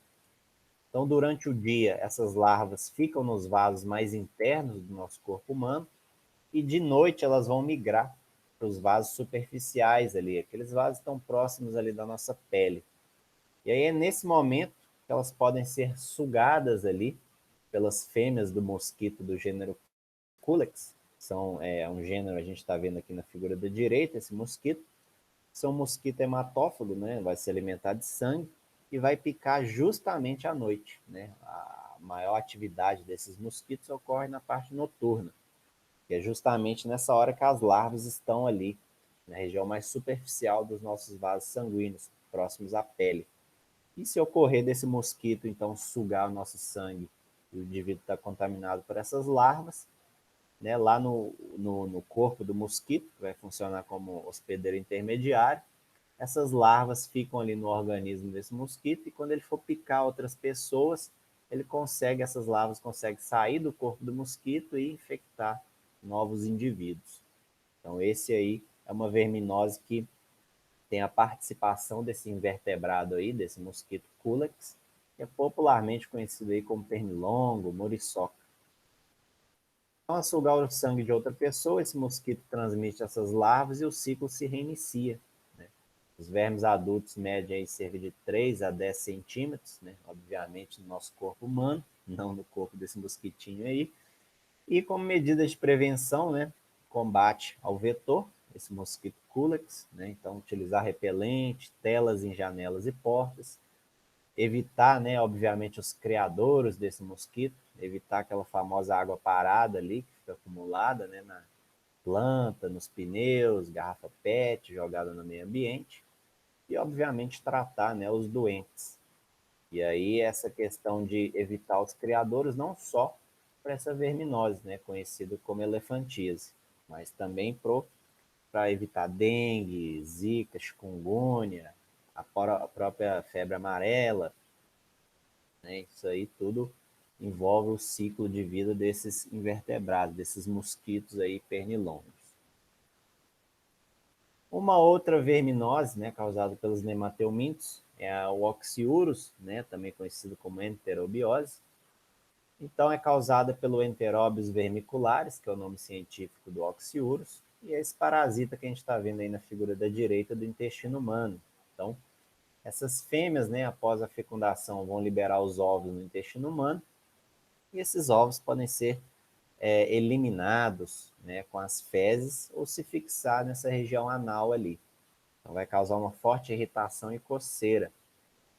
Então, durante o dia, essas larvas ficam nos vasos mais internos do nosso corpo humano e de noite elas vão migrar para os vasos superficiais ali, aqueles vasos tão próximos ali da nossa pele. E aí é nesse momento que elas podem ser sugadas ali pelas fêmeas do mosquito do gênero Culex. É um gênero, a gente está vendo aqui na figura da direita, esse mosquito. São um mosquito hematófago, né? Vai se alimentar de sangue e vai picar justamente à noite, né? A maior atividade desses mosquitos ocorre na parte noturna, que é justamente nessa hora que as larvas estão ali, na região mais superficial dos nossos vasos sanguíneos, próximos à pele. E se ocorrer desse mosquito, então, sugar o nosso sangue e o indivíduo está contaminado por essas larvas, né, lá no corpo do mosquito, que vai funcionar como hospedeiro intermediário, essas larvas ficam ali no organismo desse mosquito e quando ele for picar outras pessoas, essas larvas conseguem sair do corpo do mosquito e infectar novos indivíduos. Então, esse aí é uma verminose que tem a participação desse invertebrado aí, desse mosquito Culex, que é popularmente conhecido aí como pernilongo, muriçoca. Então, ao sugar o sangue de outra pessoa, esse mosquito transmite essas larvas e o ciclo se reinicia. Né? Os vermes adultos medem aí cerca de 3 a 10 centímetros, né? Obviamente no nosso corpo humano, não no corpo desse mosquitinho aí. E como medida de prevenção, né, combate ao vetor, esse mosquito Culex, né, então utilizar repelente, telas em janelas e portas, evitar, né, obviamente, os criadouros desse mosquito, evitar aquela famosa água parada ali, que fica acumulada, né, na planta, nos pneus, garrafa PET jogada no meio ambiente, e, obviamente, tratar, né, os doentes. E aí essa questão de evitar os criadouros, não só para essa verminose, né, conhecida como elefantíase, mas também para evitar dengue, zika, chikungunya, a própria febre amarela, né, isso aí tudo envolve o ciclo de vida desses invertebrados, desses mosquitos aí pernilongos. Uma outra verminose, né, causada pelos nemateumintos, é o Oxiurus, né, também conhecido como enterobiose. Então, é causada pelo Enterobius vermicularis, que é o nome científico do Oxiurus, e é esse parasita que a gente está vendo aí na figura da direita do intestino humano. Então, essas fêmeas, né, após a fecundação, vão liberar os ovos no intestino humano, e esses ovos podem ser eliminados, né, com as fezes ou se fixar nessa região anal ali. Então, vai causar uma forte irritação e coceira.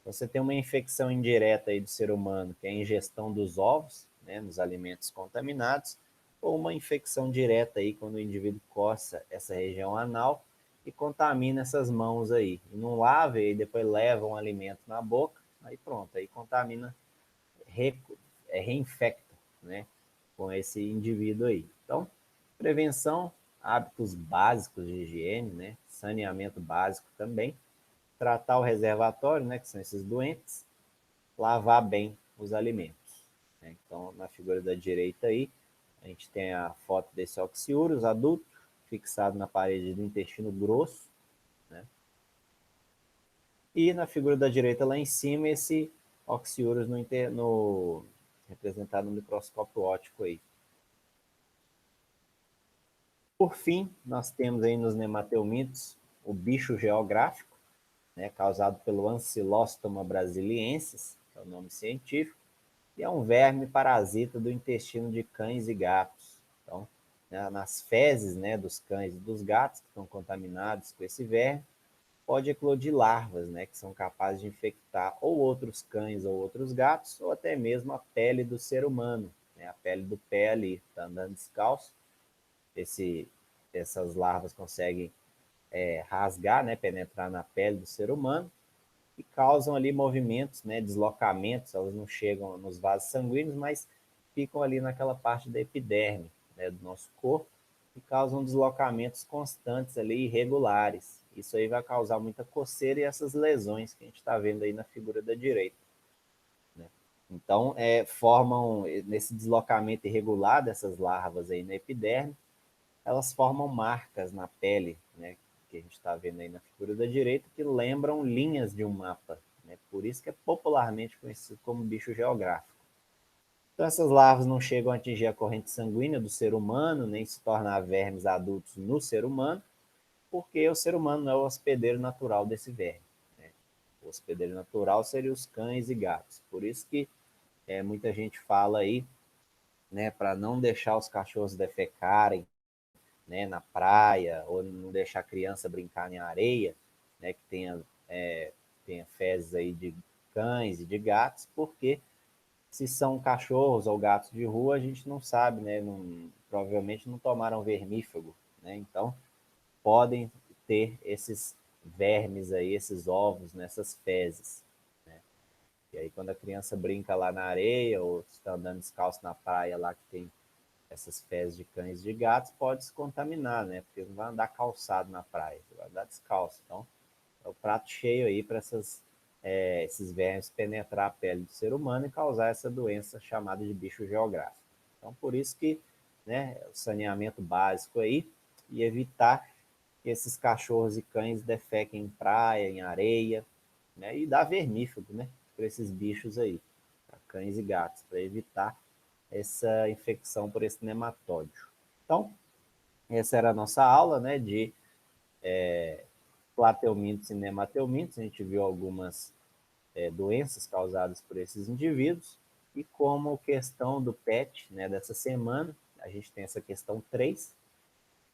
Você tem uma infecção indireta aí do ser humano, que é a ingestão dos ovos, né, nos alimentos contaminados, ou uma infecção direta aí quando o indivíduo coça essa região anal e contamina essas mãos aí. E não lava e depois leva um alimento na boca, aí pronto, aí contamina, reinfecta, né? com esse indivíduo aí. Então, prevenção, hábitos básicos de higiene, né? Saneamento básico também, tratar o reservatório, né? Que são esses doentes, lavar bem os alimentos. Né? Então, na figura da direita aí, a gente tem a foto desse oxiúrus adulto, fixado na parede do intestino grosso, né? E na figura da direita lá em cima, esse oxiúrus representado no microscópio óptico aí. Por fim, nós temos aí nos nemateumintos o bicho geográfico, né, causado pelo Ancylostoma brasiliensis, que é o nome científico, e é um verme parasita do intestino de cães e gatos. Então, né, nas fezes, né, dos cães e dos gatos que estão contaminados com esse verme, pode eclodir larvas, né, que são capazes de infectar ou outros cães ou outros gatos, ou até mesmo a pele do ser humano, né, a pele do pé ali, está andando descalço, essas larvas conseguem rasgar, né, penetrar na pele do ser humano e causam ali movimentos, né, deslocamentos, elas não chegam nos vasos sanguíneos, mas ficam ali naquela parte da epiderme, né, do nosso corpo e causam deslocamentos constantes ali, irregulares. Isso aí vai causar muita coceira e essas lesões que a gente está vendo aí na figura da direita. Né? Então, formam, nesse deslocamento irregular dessas larvas aí na epiderme, elas formam marcas na pele, né, que a gente está vendo aí na figura da direita, que lembram linhas de um mapa. Né? Por isso que é popularmente conhecido como bicho geográfico. Então, essas larvas não chegam a atingir a corrente sanguínea do ser humano, nem se tornar vermes adultos no ser humano, porque o ser humano não é o hospedeiro natural desse verme. Né? O hospedeiro natural seria os cães e gatos. Por isso que muita gente fala aí, né, para não deixar os cachorros defecarem, né, na praia, ou não deixar a criança brincar em areia, né, que tenha fezes aí de cães e de gatos, porque se são cachorros ou gatos de rua, a gente não sabe, né, provavelmente não tomaram vermífugo, né, então podem ter esses vermes aí, esses ovos nessas fezes. Né? E aí quando a criança brinca lá na areia, ou está andando descalço na praia lá que tem essas fezes de cães e de gatos, pode se contaminar, né? Porque não vai andar calçado na praia, vai andar descalço. Então, é o prato cheio aí para esses vermes penetrar a pele do ser humano e causar essa doença chamada de bicho geográfico. Então, por isso que, né, o saneamento básico aí e evitar que esses cachorros e cães defequem em praia, em areia, né, e dar vermífugo, né, para esses bichos aí, para cães e gatos, para evitar essa infecção por esse nematóide. Então, essa era a nossa aula, né, de plateumintos e nemateumintos. A gente viu algumas doenças causadas por esses indivíduos e como questão do PET, né, dessa semana, a gente tem essa questão 3,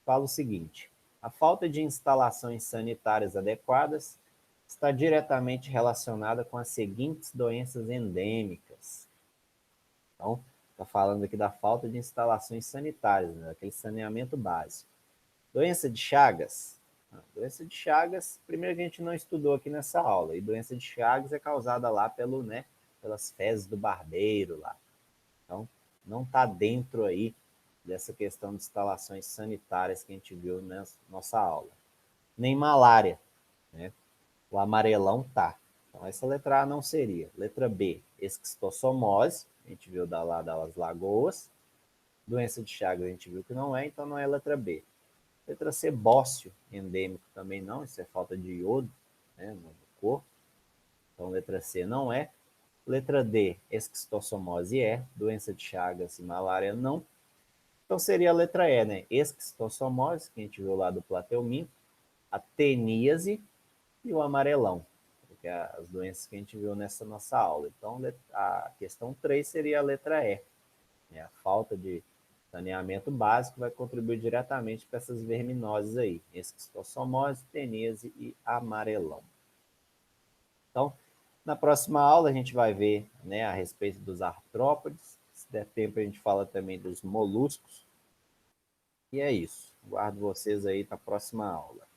fala o seguinte: a falta de instalações sanitárias adequadas está diretamente relacionada com as seguintes doenças endêmicas. Então, está falando aqui da falta de instalações sanitárias, né, aquele saneamento básico. Doença de Chagas. Doença de Chagas, primeiro que a gente não estudou aqui nessa aula, e doença de Chagas é causada lá pelas fezes do barbeiro lá. Então, não está dentro aí dessa questão de instalações sanitárias que a gente viu na nossa aula. Nem malária, né? O amarelão tá. Então, essa letra A não seria. Letra B, esquistossomose, a gente viu lá das lagoas. Doença de Chagas a gente viu que não é, então não é letra B. Letra C, bócio endêmico também não, isso é falta de iodo, né, no corpo. Então, letra C não é. Letra D, esquistossomose é. Doença de Chagas e malária não. Então, seria a letra E, né? Esquistossomose, que a gente viu lá do plateuminto, a teníase e o amarelão, porque as doenças que a gente viu nessa nossa aula. Então, a questão 3 seria a letra E. Né? A falta de saneamento básico vai contribuir diretamente para essas verminoses aí, esquistossomose, teníase e amarelão. Então, na próxima aula a gente vai ver, né, a respeito dos artrópodes, se der tempo a gente fala também dos moluscos. E é isso. Guardo vocês aí para a próxima aula.